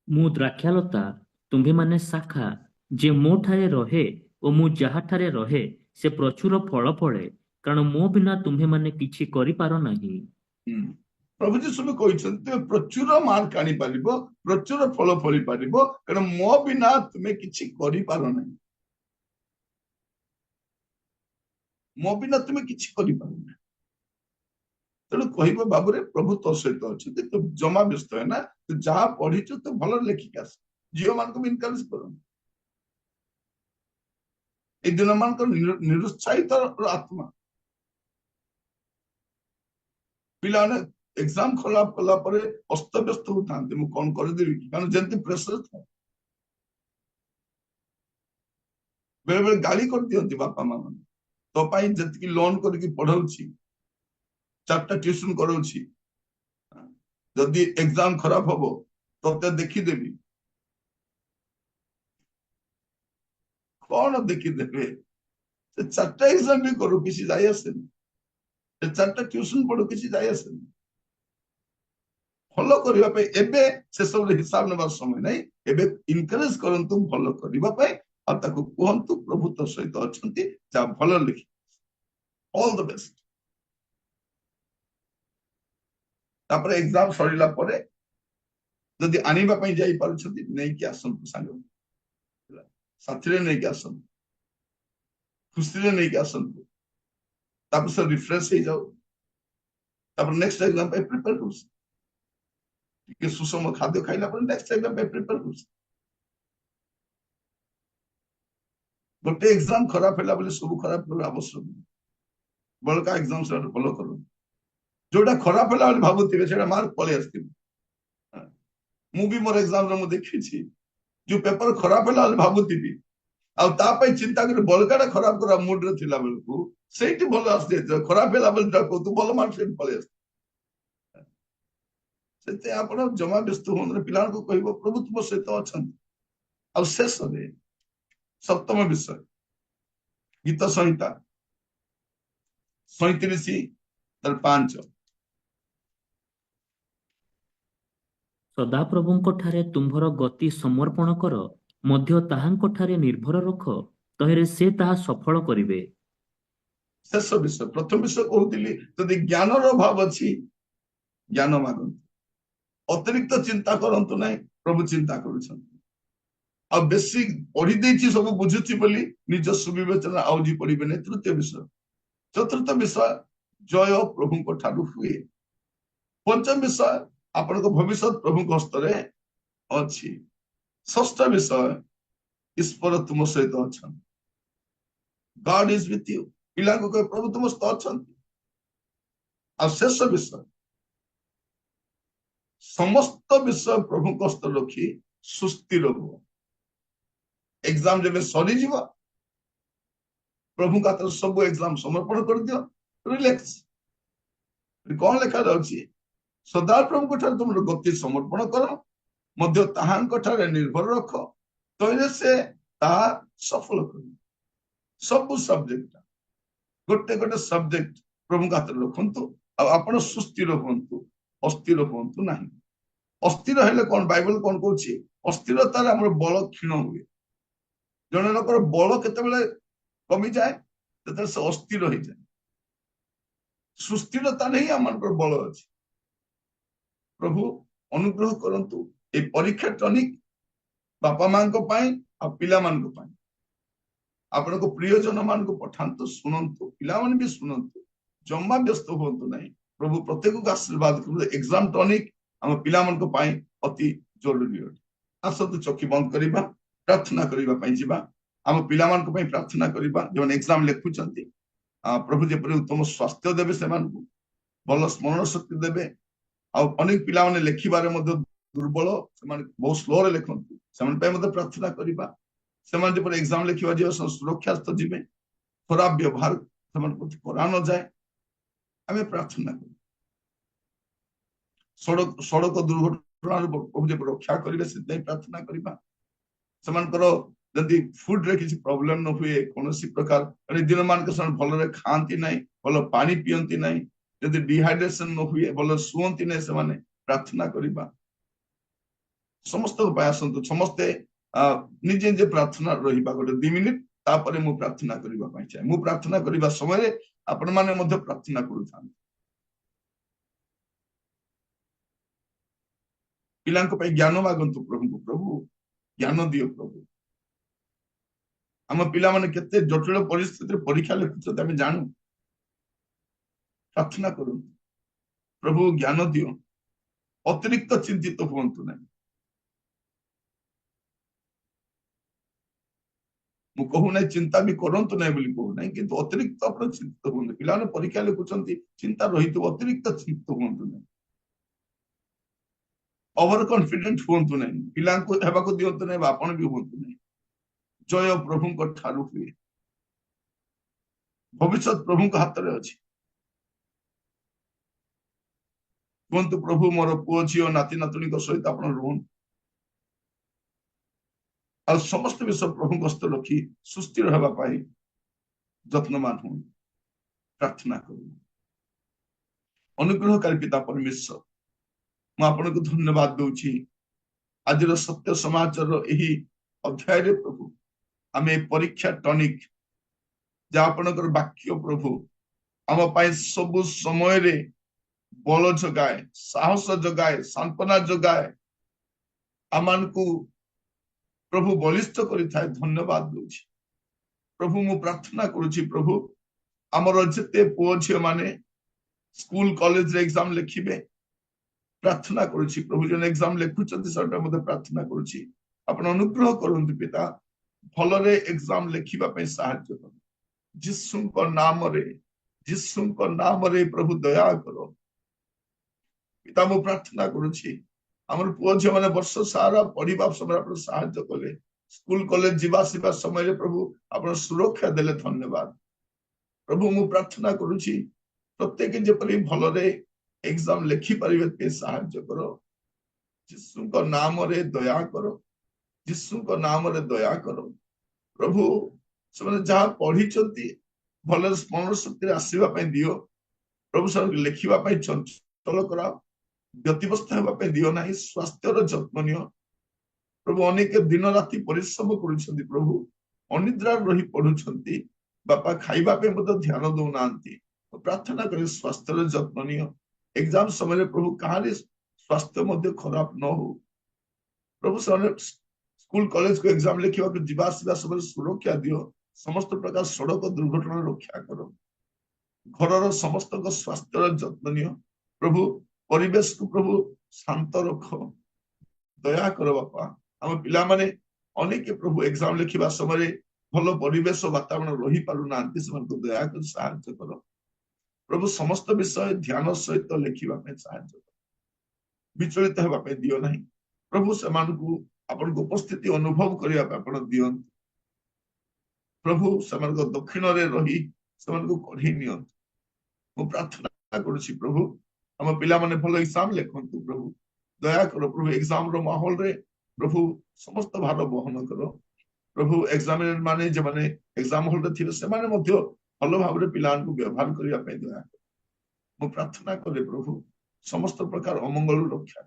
ମୁଁ ଦ୍ରାକ୍ଷାଲତା, ତୁମ୍ଭେମାନେ ଶାଖା, ଯେ ମୋ ଠାରେ ରହେ ଓ ମୁଁ ଯାହାଠାରେ ରହେ ସେ ପ୍ରଚୁର ଫଳ ଫଳେ, କାରଣ ମୋ ବିନା ତୁମ୍ଭେମାନେ କିଛି କରିପାର ନାହିଁ। ପ୍ରଭୁ ଯୀଶୁ ବି କହିଛନ୍ତି ତୁମେ ପ୍ରଚୁର ମାର୍କ ଆଣିପାରିବ, ପ୍ରଚୁର ଫଳ ଫଳି ପାରିବ, କାରଣ ମୋ ବିନା ତୁମେ କିଛି କରିପାର ନାହିଁ, ମୋ ବିନା ତୁମେ କିଛି କରିପାର ନାହିଁ। ତେଣୁ କହିବ ବାବୁରେ ପ୍ରଭୁ ତୋ ସହିତ ଅଛନ୍ତି, ତୁ ଜମା ବ୍ୟସ୍ତ ହେନା, ତୁ ଯାହା ପଢିଛୁ ତୁ ଭଲ ଲେଖିକି ଆସ। ଝିଅ ମାନଙ୍କୁ ବି ଇନକରେଜ କରନ୍ତୁ। এই ଦିନ ମାନଙ୍କର ନିରୁତ୍ସାହିତ ଆତ୍ମା, ପିଲାମାନେ ଏକ୍ସାମ ଖରାପ କଲା ପରେ ଅସ୍ତବ୍ୟସ୍ତ ହଉଥାନ୍ତି, ମୁଁ କଣ କରିଦେବି କି, କାରଣ ଯେମିତି ପ୍ରେସର ଥାଏ। ବେଳେ ବେଳେ ଗାଳି କରିଦିଅନ୍ତି ବାପା ମା ମାନେ, ତୋ ପାଇଁ ଯେତିକି ଲୋନ କରିକି ପଢଉଛି, 4ଟା ଟ୍ୟୁସନ କରଉଛି, ଯଦି ଏକ୍ସାମ ଖରାପ ହବ ତତେ ଦେଖିଦେବି। କଣ ଦେଖିଦେବେ? ସେ 4ଟା ଏକ୍ସାମ ବି କରୁ, କିଛି ଯାଇ ଆସେନି, ସେ 4ଟା ଟ୍ୟୁସନ ପଢୁ, କିଛି ଯାଇ ଆସେନି। ଭଲ କରିବା ପାଇଁ ଏବେ ସେସବୁରେ ହିସାବ ନେବାର ସମୟ ନାହିଁ, ଏବେ ଇନକରେଜ କରନ୍ତୁ ଭଲ କରିବା ପାଇଁ, ଆଉ ତାକୁ କୁହନ୍ତୁ ପ୍ରଭୁ ତୋ ସହିତ ଅଛନ୍ତି, ଯାହା ଭଲ ଲେଖି, ଅଲ୍ ଦ ବେଷ୍ଟ। ତାପରେ ଏକ୍ସାମ ସରିଲା ପରେ ଯଦି ଆଣିବା ପାଇଁ ଯାଇପାରୁଛନ୍ତି ନେଇକି ଆସନ୍ତୁ, ସାଙ୍ଗ ସାଥିରେ ନେଇକି ଆସନ୍ତୁ, ଖୁସିରେ ନେଇକି ଆସନ୍ତୁ, ତାପରେ ସେ ରିଫ୍ରେଶ ହେଇଯାଉ, ତାପରେ ନେକ୍ସଟ ଏକ୍ସାମ ପାଇଁ ପ୍ରିପେୟାର କରୁଛି, ଟିକେ ସୁଷମ ଖାଦ୍ୟ ଖାଇଲା ପରେ ନେକ୍ସଟ ଏକ୍ସାମ ପାଇଁ ପ୍ରିପେୟାର କରୁଛି। ଗୋଟେ ଏକ୍ସାମ ଖରାପ ହେଲା ବୋଲି ସବୁ ଖରାପ କରିବା ଆବଶ୍ୟକ ନାହିଁ, ବଳକା ଏକ୍ସାମ ସେଟା ଭଲ କରନ୍ତୁ। ଯୋଉଟା ଖରାପ ହେଲା ବୋଲି ଭାବୁଥିବେ ସେଟା ମାର୍କ ପଳେଇ ଆସିଥିବ। ମୁଁ ବି ମୋର ଏକ୍ସାମରେ ମୁଁ ଦେଖିଛି, ଯୋଉ ପେପର ଖରାପ ହେଲା ବୋଲି ଭାବୁଥିବି ଆଉ ତା ପାଇଁ ଚିନ୍ତା କରି ବଳକାଟା ଖରାପ କରିବା ମୁଡରେ ଥିଲା ବେଳକୁ ସେଇଠି ଭଲ ଆସିଯାଇଥିବ, ଖରାପ ହେଲା ବୋଲି କହୁତୁ ଭଲ ମାର୍କ ସେଇଠି ପଳେଇ ଆସିଥିବ। ସେଥିପାଇଁ ଆପଣ ଜମା ବ୍ୟସ୍ତ ହୁଅନ୍ତୁ, ପିଲାମାନଙ୍କୁ କହିବ ପ୍ରଭୁ ତୁମ ସହିତ ଅଛନ୍ତି। ଆଉ ଶେଷରେ 7ମ ବିଷୟ, ଗୀତ ସଂହିତା 37:5। ସଦାପ୍ରଭୁଙ୍କ ଠାରେ ତୁମ୍ଭର ଗତି ସମର୍ପଣ କର, ମଧ୍ୟ ତାହାଙ୍କ ଠାରେ ନିର୍ଭର ରଖ, ତହିଁରେ ସେ ତାହା ସଫଳ କରିବେ। ଶେଷ ବିଷୟ, ପ୍ରଥମ ବିଷୟ କହୁଥିଲି, ଯଦି ଜ୍ଞାନର ଅଭାବ ଅଛି ଜ୍ଞାନ ମାଗନ୍ତୁ, ଅତିରିକ୍ତ ଚିନ୍ତା କରନ୍ତୁ ନାହିଁ, ପ୍ରଭୁ ଚିନ୍ତା କରୁଛନ୍ତି। ଆଉ ବେଶୀ ପଢି ଦେଇଛି ସବୁ ବୁଝୁଛି ବୋଲି ନିଜ ସୁବିବେଚନା ଆଉଜି ପଡିବେନି। ତୃତୀୟ ବିଷୟ। ଚତୁର୍ଥ ବିଷୟ, ଜୟ ପ୍ରଭୁଙ୍କ ଠାରୁ ହୁଏ। ପଞ୍ଚମ ବିଷୟ, ଆପଣଙ୍କ ଭବିଷ୍ୟତ ପ୍ରଭୁଙ୍କ ହସ୍ତରେ ଅଛି। ଷଷ୍ଠ ବିଷୟ, ଈଶ୍ୱର ତୁମ ସହିତ ଅଛନ୍ତି। God is with you। ପିଲାଙ୍କୁ କହେ ପ୍ରଭୁ ତୁମ ସହିତ ଅଛନ୍ତି। ଆଉ ଶେଷ ବିଷୟ, ସମସ୍ତ ବିଷୟ ପ୍ରଭୁଙ୍କ ହସ୍ତରେ ରଖି ସୁସ୍ଥିର ହୁଅ। ଏକ୍ସାମ ଯେବେ ସରିଯିବ ପ୍ରଭୁଙ୍କ ହାତରେ ସବୁ ଏକ୍ସାମ ସମର୍ପଣ କରିଦିଅ, ରିଲାକ୍ସ। କଣ ଲେଖାଯାଉଛି? ସଦାପ୍ରଭୁଙ୍କ ଠାରେ ତୁମର ଗତି ସମର୍ପଣ କର, ମଧ୍ୟ ତାହାଙ୍କ ଠାରେ ନିର୍ଭର ରଖ, ତହିଁରେ ସେ ତାହା ସଫଳ କରିବେ। ସବୁ ସବଜେକ୍ଟ ଗୋଟେ ଗୋଟେ ସବଜେକ୍ଟ ପ୍ରଭୁଙ୍କ ହାତରେ ରଖନ୍ତୁ, ଆଉ ଆପଣ ସୁସ୍ଥିର ହୁଅନ୍ତୁ, ଅସ୍ଥିର ହୁଅନ୍ତୁ ନାହିଁ। ଅସ୍ଥିର ହେଲେ କଣ, ବାଇବଲ କଣ କହୁଛି? ଅସ୍ଥିରତାରେ ଆମର ବଳ କ୍ଷୀଣ ହୁଏ। ଜଣେ ଲୋକର ବଳ କେତେବେଳେ କମିଯାଏ? ଯେତେବେଳେ ସେ ଅସ୍ଥିର ହେଇଯାଏ। ସୁସ୍ଥିରତା ନେଇ ଆମମାନଙ୍କର ବଳ ଅଛି। ପ୍ରଭୁ ଅନୁଗ୍ରହ କରନ୍ତୁ, এই ପରୀକ୍ଷା ଟନିକ ବାପା ମାଙ୍କ ପାଇଁ ଆଉ ପିଲାମାନଙ୍କ ପାଇଁ ଆପଣଙ୍କ ପ୍ରିୟଜନ ମାନଙ୍କୁ ପଠାନ୍ତୁ, ଶୁଣନ୍ତୁ, ପିଲାମାନେ ବି ଶୁଣନ୍ତୁ, ଜମା ବ୍ୟସ୍ତ ହୁଅନ୍ତୁ ନାହିଁ। ପ୍ରଭୁ ପ୍ରତ୍ୟେକକୁ ଆଶୀର୍ବାଦ କରନ୍ତୁ। ଏକ୍ସାମ ଟନିକ ଆମ ପିଲାମାନଙ୍କ ପାଇଁ ଅତି ଜରୁରୀ ଅଟେ। ଆସନ୍ତୁ ଚକ୍ଷୁ ବନ୍ଦ କରିବା, ପ୍ରାର୍ଥନା କରିବା ପାଇଁ ଯିବା। ଆମ ପିଲାମାନଙ୍କ ପାଇଁ ପ୍ରାର୍ଥନା କରିବା, ଯେଉଁମାନେ ଏକ୍ସାମ ଲେଖୁଛନ୍ତି। ପ୍ରଭୁ ଯେପରି ଉତ୍ତମ ସ୍ୱାସ୍ଥ୍ୟ ଦେବେ, ସେମାନଙ୍କୁ ଭଲ ସ୍ମରଣ ଶକ୍ତି ଦେବେ। ଆଉ ଅନେକ ପିଲାମାନେ ଲେଖିବାରେ ମଧ୍ୟ ଦୁର୍ବଳ, ସେମାନେ ବହୁତ ସ୍ଲୋରେ ଲେଖନ୍ତି, ସେମାନଙ୍କ ପାଇଁ ମଧ୍ୟ ପ୍ରାର୍ଥନା କରିବା। ସେମାନେ ଯେପରି ଏକ୍ସାମ ଲେଖିବା ଯିବେ ସୁରକ୍ଷା ସହିତ ଯିବେ, ଖରାପ ବ୍ୟବହାର ସେମାନଙ୍କ ପ୍ରତି କରା ନଯାଏ, ଆମେ ପ୍ରାର୍ଥନା କରୁ। ସଡ଼କ ଦୁର୍ଘଟଣାରୁ ପ୍ରଭୁ ଯେପରି ରକ୍ଷା କରିବେ, ସେଥିପାଇଁ ପ୍ରାର୍ଥନା କରିବା। ସେମାନଙ୍କର ଯଦି ଫୁଡରେ କିଛି ପ୍ରୋବ୍ଲେମ ନ ହୁଏ, କୌଣସି ପ୍ରକାର ଦିନମାନଙ୍କରେ ସେମାନେ ଭଲରେ ଖାଆନ୍ତି ନାହିଁ, ଭଲ ପାଣି ପିଅନ୍ତି ନାହିଁ, ଯଦି ଡିହାଇଡ୍ରେସନ ନ ହୁଏ, ଭଲ ଶୁଅନ୍ତି ନାହିଁ, ସେମାନେ ପ୍ରାର୍ଥନା କରିବା। ସମସ୍ତଙ୍କ ପାଇଁ ଆସନ୍ତୁ, ସମସ୍ତେ ନିଜେ ନିଜେ ପ୍ରାର୍ଥନା ରହିବା ଗୋଟେ 2 ମିନିଟ, ତାପରେ ମୁଁ ପ୍ରାର୍ଥନା କରିବା ପାଇଁ ଚାହେଁ। ମୁଁ ପ୍ରାର୍ଥନା କରିବା ସମୟରେ ଆପଣମାନେ ମଧ୍ୟ ପ୍ରାର୍ଥନା କରୁଥାନ୍ତି। ପିଲାଙ୍କ ପାଇଁ ଜ୍ଞାନ ମାଗନ୍ତୁ ପ୍ରଭୁଙ୍କୁ, ପ୍ରଭୁ ଜ୍ଞାନ ଦିଅ ପ୍ରଭୁ। ଆମ ପିଲାମାନେ କେତେ ଜଟିଳ ପରିସ୍ଥିତିରେ ପରୀକ୍ଷା ଲେଖୁଛନ୍ତି ଆମେ ଜାଣୁ। ପ୍ରାର୍ଥନା କରନ୍ତୁ, ପ୍ରଭୁ ଜ୍ଞାନ ଦିଅ, ଅତିରିକ୍ତ ଚିନ୍ତିତ ହୁଅନ୍ତୁ ନାହିଁ। ମୁଁ କହୁନାହିଁ ଚିନ୍ତା ବି କରନ୍ତୁ ନାହିଁ ବୋଲି କହୁନାହିଁ, କିନ୍ତୁ ଅତିରିକ୍ତ ଆପଣ ଚିନ୍ତିତ ହୁଅନ୍ତୁ। ପିଲାମାନେ ପରୀକ୍ଷା ଲେଖୁଛନ୍ତି, ଚିନ୍ତା ରହିଥିବ, ଅତିରିକ୍ତ ଚିନ୍ତିତ ହୁଅନ୍ତୁ ନାହିଁ। ଓଭର କନଫିଡେଣ୍ଟ ହୁଅନ୍ତୁ ନାହିଁ, ପିଲାଙ୍କୁ ହେବାକୁ ଦିଅନ୍ତୁ ନାହିଁ, ଆପଣ ବି ହୁଅନ୍ତୁ ନାହିଁ। ଜୟ ପ୍ରଭୁଙ୍କ ଠାରୁ ହୁଏ, ଭବିଷ୍ୟତ ପ୍ରଭୁଙ୍କ ହାତରେ ଅଛି। କୁହନ୍ତୁ, ପ୍ରଭୁ ମୋର ପୁଅ ଝିଅ ନାତି ନାତୁଣୀଙ୍କ ସହିତ ଆପଣ ରୁହନ୍ତୁ, ଆଉ ସମସ୍ତ ବିଷୟ ପ୍ରଭୁଙ୍କ ହସ୍ତରେ ରଖି ସୁସ୍ଥିର ହେବା ପାଇଁ ଯତ୍ନବାନ ହୁଅନ୍ତୁ, ପ୍ରାର୍ଥନା କରନ୍ତୁ। ଅନୁଗ୍ରହକାରୀ ପିତା ପରମେଶ୍ୱର, ମୁଁ ଆପଣଙ୍କୁ ଧନ୍ୟବାଦ ଦଉଛି ଆଜିର ସତ୍ୟ ସମାଜର ଏହି ଅଧ୍ୟାୟରେ। ପ୍ରଭୁ ଆମେ ପରୀକ୍ଷା ଟନିକ, ଯାହା ଆପଣଙ୍କର ବାକ୍ୟ ପ୍ରଭୁ ଆମ ପାଇଁ ସବୁ ସମୟରେ ବଳ ଯୋଗାଏ, ସାହସ ଯୋଗାଏ, ସାନ୍ତ୍ୱନା ଯୋଗାଏ, ଆମମାନଙ୍କୁ ପ୍ରଭୁ ବଳିଷ୍ଠ କରିଥାଏ। ଧନ୍ୟବାଦ ଦଉଛି ପ୍ରଭୁ। ମୁଁ ପ୍ରାର୍ଥନା କରୁଛି ପ୍ରଭୁ, ଆମର ଯେତେ ପୁଅ ଝିଅ ମାନେ ସ୍କୁଲ କଲେଜରେ ଏକ୍ସାମ ଲେଖିବେ, ପ୍ରାର୍ଥନା କରୁଛି ପ୍ରଭୁ, ଯେନ୍ ଏକ୍ସାମ ଲେଖୁଛନ୍ତି ସେଟା ମଧ୍ୟ ପ୍ରାର୍ଥନା କରୁଛି, ଆପଣ ଅନୁଗ୍ରହ କରନ୍ତୁ ପିତା, ଭଲରେ ଏକ୍ସାମ ଲେଖିବା ପାଇଁ ସାହାଯ୍ୟ କରନ୍ତୁ। ଯୀଶୁଙ୍କ ନାମରେ ପ୍ରଭୁ ଦୟା କର ପିତା। ମୁଁ ପ୍ରାର୍ଥନା କରୁଛି, ଆମର ପୁଅ ଝିଅ ମାନେ ବର୍ଷ ସାରା ପଢିବା ସମୟରେ ଆପଣ ସାହାଯ୍ୟ କଲେ, ସ୍କୁଲ କଲେଜ ଯିବା ଆସିବା ସମୟରେ ପ୍ରଭୁ ଆପଣ ସୁରକ୍ଷା ଦେଲେ, ଧନ୍ୟବାଦ ପ୍ରଭୁ। ମୁଁ ପ୍ରାର୍ଥନା କରୁଛି ପ୍ରତ୍ୟେକ ଯେପରି ଭଲରେ ଏକ୍ସାମ ଲେଖିପାରିବେ ସାହାଯ୍ୟ କର, ଯୀଶୁଙ୍କ ନାମରେ ଦୟା କର, ଯୀଶୁଙ୍କ ନାମରେ ଦୟା କର ପ୍ରଭୁ। ସେମାନେ ଯାହା ପଢିଛନ୍ତି ଭଲରେ ସ୍ମରଣ ଶକ୍ତିରେ ଆସିବା ପାଇଁ ଦିଅ ପ୍ରଭୁ। ସେମାନଙ୍କୁ ଲେଖିବା ପାଇଁ ଚଞ୍ଚଳ କରାଅ, ବ୍ୟତିବ୍ୟସ୍ତ ହେବା ପାଇଁ ଦିଅ ନାହିଁ, ସ୍ୱାସ୍ଥ୍ୟର ଯତ୍ନ ନିଅ ପ୍ରଭୁ। ଅନେକ ଦିନ ରାତି ପରିଶ୍ରମ କରୁଛନ୍ତି ପ୍ରଭୁ, ଅନିଦ୍ରା ରହି ପଢୁଛନ୍ତି, ବାପା ଖାଇବା ପାଇଁ ମଧ୍ୟ ଧ୍ୟାନ ଦଉନାହାନ୍ତି। ମୁଁ ପ୍ରାର୍ଥନା କରି ସ୍ୱାସ୍ଥ୍ୟର ଯତ୍ନ ନିଅ। ଏକ୍ସାମ ସମୟରେ ପ୍ରଭୁ କାହାରି ସ୍ୱାସ୍ଥ୍ୟ ମଧ୍ୟ ଖରାପ ନ ହଉ। ପ୍ରଭୁ ସେମାନେ ସ୍କୁଲ କଲେଜକୁ ଏକ୍ସାମ ଲେଖିବାକୁ ଯିବା ଆସିବା ସମୟରେ ସୁରକ୍ଷା ଦିଅ। ସମସ୍ତ ପ୍ରକାର ସଡ଼କ ଦୁର୍ଘଟଣା ରକ୍ଷା କର। ଘରର ସମସ୍ତଙ୍କ ସ୍ୱାସ୍ଥ୍ୟର ଯତ୍ନ ନିଅ। ପ୍ରଭୁ ପରିବେଶକୁ ପ୍ରଭୁ ଶାନ୍ତ ରଖ, ଦୟା କର ବାପା। ଆମ ପିଲାମାନେ ଅନେକ ପ୍ରଭୁ ଏକ୍ସାମ ଲେଖିବା ସମୟରେ ଭଲ ପରିବେଶ ବାତାବରଣ ରହିପାରୁନାହାନ୍ତି, ସେମାନଙ୍କୁ ଦୟାକରି ସାହାଯ୍ୟ କର। ପ୍ରଭୁ ସମସ୍ତ ବିଷୟ ଧ୍ୟାନ ସହିତ ଲେଖିବା ପାଇଁ ସାହାଯ୍ୟ କର, ବିଚଳିତ ହେବା ପାଇଁ ଦିଅ ନାହିଁ। ପ୍ରଭୁ ସେମାନଙ୍କୁ ଆପଣଙ୍କ ଉପସ୍ଥିତି ଅନୁଭବ କରିବା ପାଇଁ ଆପଣ ଦିଅନ୍ତୁ। ପ୍ରଭୁ ସେମାନଙ୍କ ଦକ୍ଷିଣରେ ରହି ସେମାନଙ୍କୁ କଢେଇ ନିଅନ୍ତୁ। ମୁଁ ପ୍ରାର୍ଥନା କରୁଛି ପ୍ରଭୁ ଆମ ପିଲାମାନେ ଭଲ ଏକ୍ସାମ ଲେଖନ୍ତୁ। ପ୍ରଭୁ ଦୟା କର। ପ୍ରଭୁ ଏକ୍ସାମର ମାହୋଲରେ ପ୍ରଭୁ ସମସ୍ତ ଭାର ବହନ କର। ପ୍ରଭୁ ଏକ୍ସାମିନର ମାନେ ଯେଉଁମାନେ ଏକ୍ସାମ ହଲରେ ଥିବେ ସେମାନେ ମଧ୍ୟ ଭଲ ଭାବରେ ପିଲାମାନଙ୍କୁ ବ୍ୟବହାର କରିବା ପାଇଁ ଦୟା କର। ମୁଁ ପ୍ରାର୍ଥନା କରେ ପ୍ରଭୁ ସମସ୍ତ ପ୍ରକାର ଅମଙ୍ଗଳରୁ ରକ୍ଷା।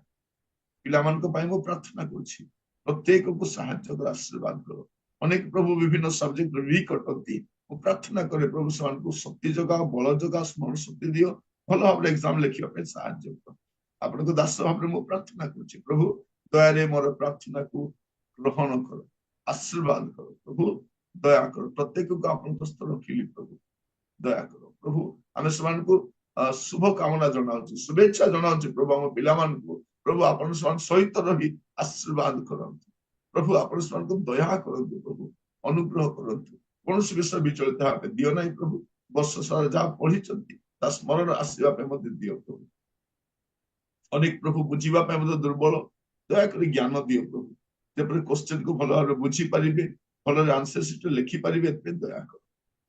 ପିଲାମାନଙ୍କ ପାଇଁ ମୁଁ ପ୍ରାର୍ଥନା କରୁଛି, ପ୍ରତ୍ୟେକକୁ ସାହାଯ୍ୟ କର, ଆଶୀର୍ବାଦ କର। ଅନେକ ପ୍ରଭୁ ବିଭିନ୍ନ ସବଜେକ୍ଟରେ ୱିକ୍ ଅଟନ୍ତି। ମୁଁ ପ୍ରାର୍ଥନା କରେ ପ୍ରଭୁ ସେମାନଙ୍କୁ ଶକ୍ତି ଯୋଗାଅ, ବଳ ଯୋଗାଅ, ସ୍ମରଣ ଶକ୍ତି ଦିଅ, ଭଲ ଭାବରେ ଏକ୍ସାମ ଲେଖିବା ପାଇଁ ସାହାଯ୍ୟ କର। ଆପଣଙ୍କ ଦାସ ଭାବରେ ମୁଁ ପ୍ରାର୍ଥନା କରୁଛି ପ୍ରଭୁ ଦୟାରେ ମୋର ପ୍ରାର୍ଥନାକୁ ଗ୍ରହଣ କର, ଆଶୀର୍ବାଦ କର। ପ୍ରଭୁ ଦୟା କର, ପ୍ରତ୍ୟେକକୁ ଆପଣଙ୍କ ହସ୍ତ ରଖିଲି। ପ୍ରଭୁ ଦୟା କର। ପ୍ରଭୁ ଆମେ ସେମାନଙ୍କୁ ଶୁଭ କାମନା ଜଣାଉଛୁ, ଶୁଭେଚ୍ଛା ଜଣାଉଛୁ। ପ୍ରଭୁ ଆମ ପିଲାମାନଙ୍କୁ ପ୍ରଭୁ ଆପଣ ସେମାନଙ୍କ ସହିତ ରହି ଆଶୀର୍ବାଦ କରନ୍ତୁ। ପ୍ରଭୁ ଆପଣ ସେମାନଙ୍କୁ ଦୟା କରନ୍ତୁ, ପ୍ରଭୁ ଅନୁଗ୍ରହ କରନ୍ତୁ। କୌଣସି ବିଷୟ ବିଚଳିତ ହେବା ପାଇଁ ଦିଅ ନାହିଁ। ପ୍ରଭୁ ବର୍ଷ ସାରା ଯାହା ପଢିଛନ୍ତି ତା ସ୍ମରଣ ଆସିବା ପାଇଁ ମଧ୍ୟ ଦିଅ। ପ୍ରଭୁ ଅନେକ ପ୍ରଭୁ ବୁଝିବା ପାଇଁ ମଧ୍ୟ ଦୁର୍ବଳ, ଦୟାକରି ଜ୍ଞାନ ଦିଅ। ପ୍ରଭୁ ଯେପରି କୋଶ୍ଚିନ୍କୁ ଭଲ ଭାବରେ ବୁଝିପାରିବେ, ଭଲରେ ଆନ୍ସର ସିଟରେ ଲେଖିପାରିବେ, ଏଥିପାଇଁ ଦୟା କର।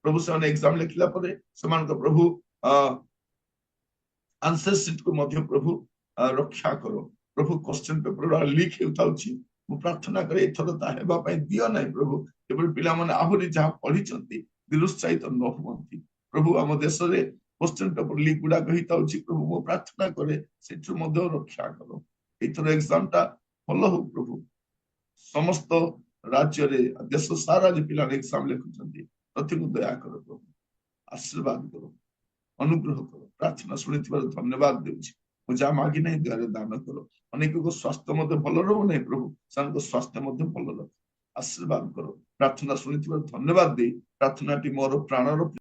ପ୍ରଭୁ ସେମାନେ ଏକ୍ସାମ ଲେଖିଲା ପରେ ସେମାନଙ୍କ ପ୍ରଭୁ ଆନ୍ସର ସିଟକୁ ମଧ୍ୟ ପ୍ରଭୁ ରକ୍ଷା କର। ପ୍ରଭୁ କୋଶ୍ଚିନ୍ ପେପର ଗୁଡା ଲିକ୍ ହେଉଥାଉଛି, ମୁଁ ପ୍ରାର୍ଥନା କରେ ଏଥର ତାହା ହେବା ପାଇଁ ଦିଅ ନାହିଁ। ପ୍ରଭୁ ଯେପରି ପିଲାମାନେ ଆହୁରି ଯାହା ପଢିଛନ୍ତି ନିରୁତ୍ସାହିତ ନ ହୁଅନ୍ତି। ପ୍ରଭୁ ଆମ ଦେଶରେ କୋଶ୍ଚିନ୍ ପେପର ଲିକ୍ ଗୁଡାକ ହେଇଥାଉଛି, ପ୍ରଭୁ ମୁଁ ପ୍ରାର୍ଥନା କରେ ସେଠୁ ମଧ୍ୟ ରକ୍ଷା କର। ଏଇଥର ଏକ୍ସାମ ଟା ଭଲ ହଉ। ପ୍ରଭୁ ସମସ୍ତ ରାଜ୍ୟରେ ଦେଶ ସାରା ଯେ ପିଲାମାନେ ଏକ୍ସାମ ଲେଖୁଛନ୍ତି ପ୍ରତିକୁ ଦୟା କର। ପ୍ରଭୁ ଆଶୀର୍ବାଦ କର, ଅନୁଗ୍ରହ କର। ପ୍ରାର୍ଥନା ଶୁଣିଥିବାର ଧନ୍ୟବାଦ ଦେଉଛି। ମୁଁ ଯାହା ମାଗି ନାହିଁ ଦୟାରେ ଦାନ କର। ଅନେକଙ୍କ ସ୍ୱାସ୍ଥ୍ୟ ମଧ୍ୟ ଭଲ ରହୁ ନାହିଁ ପ୍ରଭୁ, ସେମାନଙ୍କ ସ୍ୱାସ୍ଥ୍ୟ ମଧ୍ୟ ଭଲ ରଖ, ଆଶୀର୍ବାଦ କର। ପ୍ରାର୍ଥନା ଶୁଣିଥିବାର ଧନ୍ୟବାଦ ଦେଇ ପ୍ରାର୍ଥନାଟି ମୋର ପ୍ରାଣର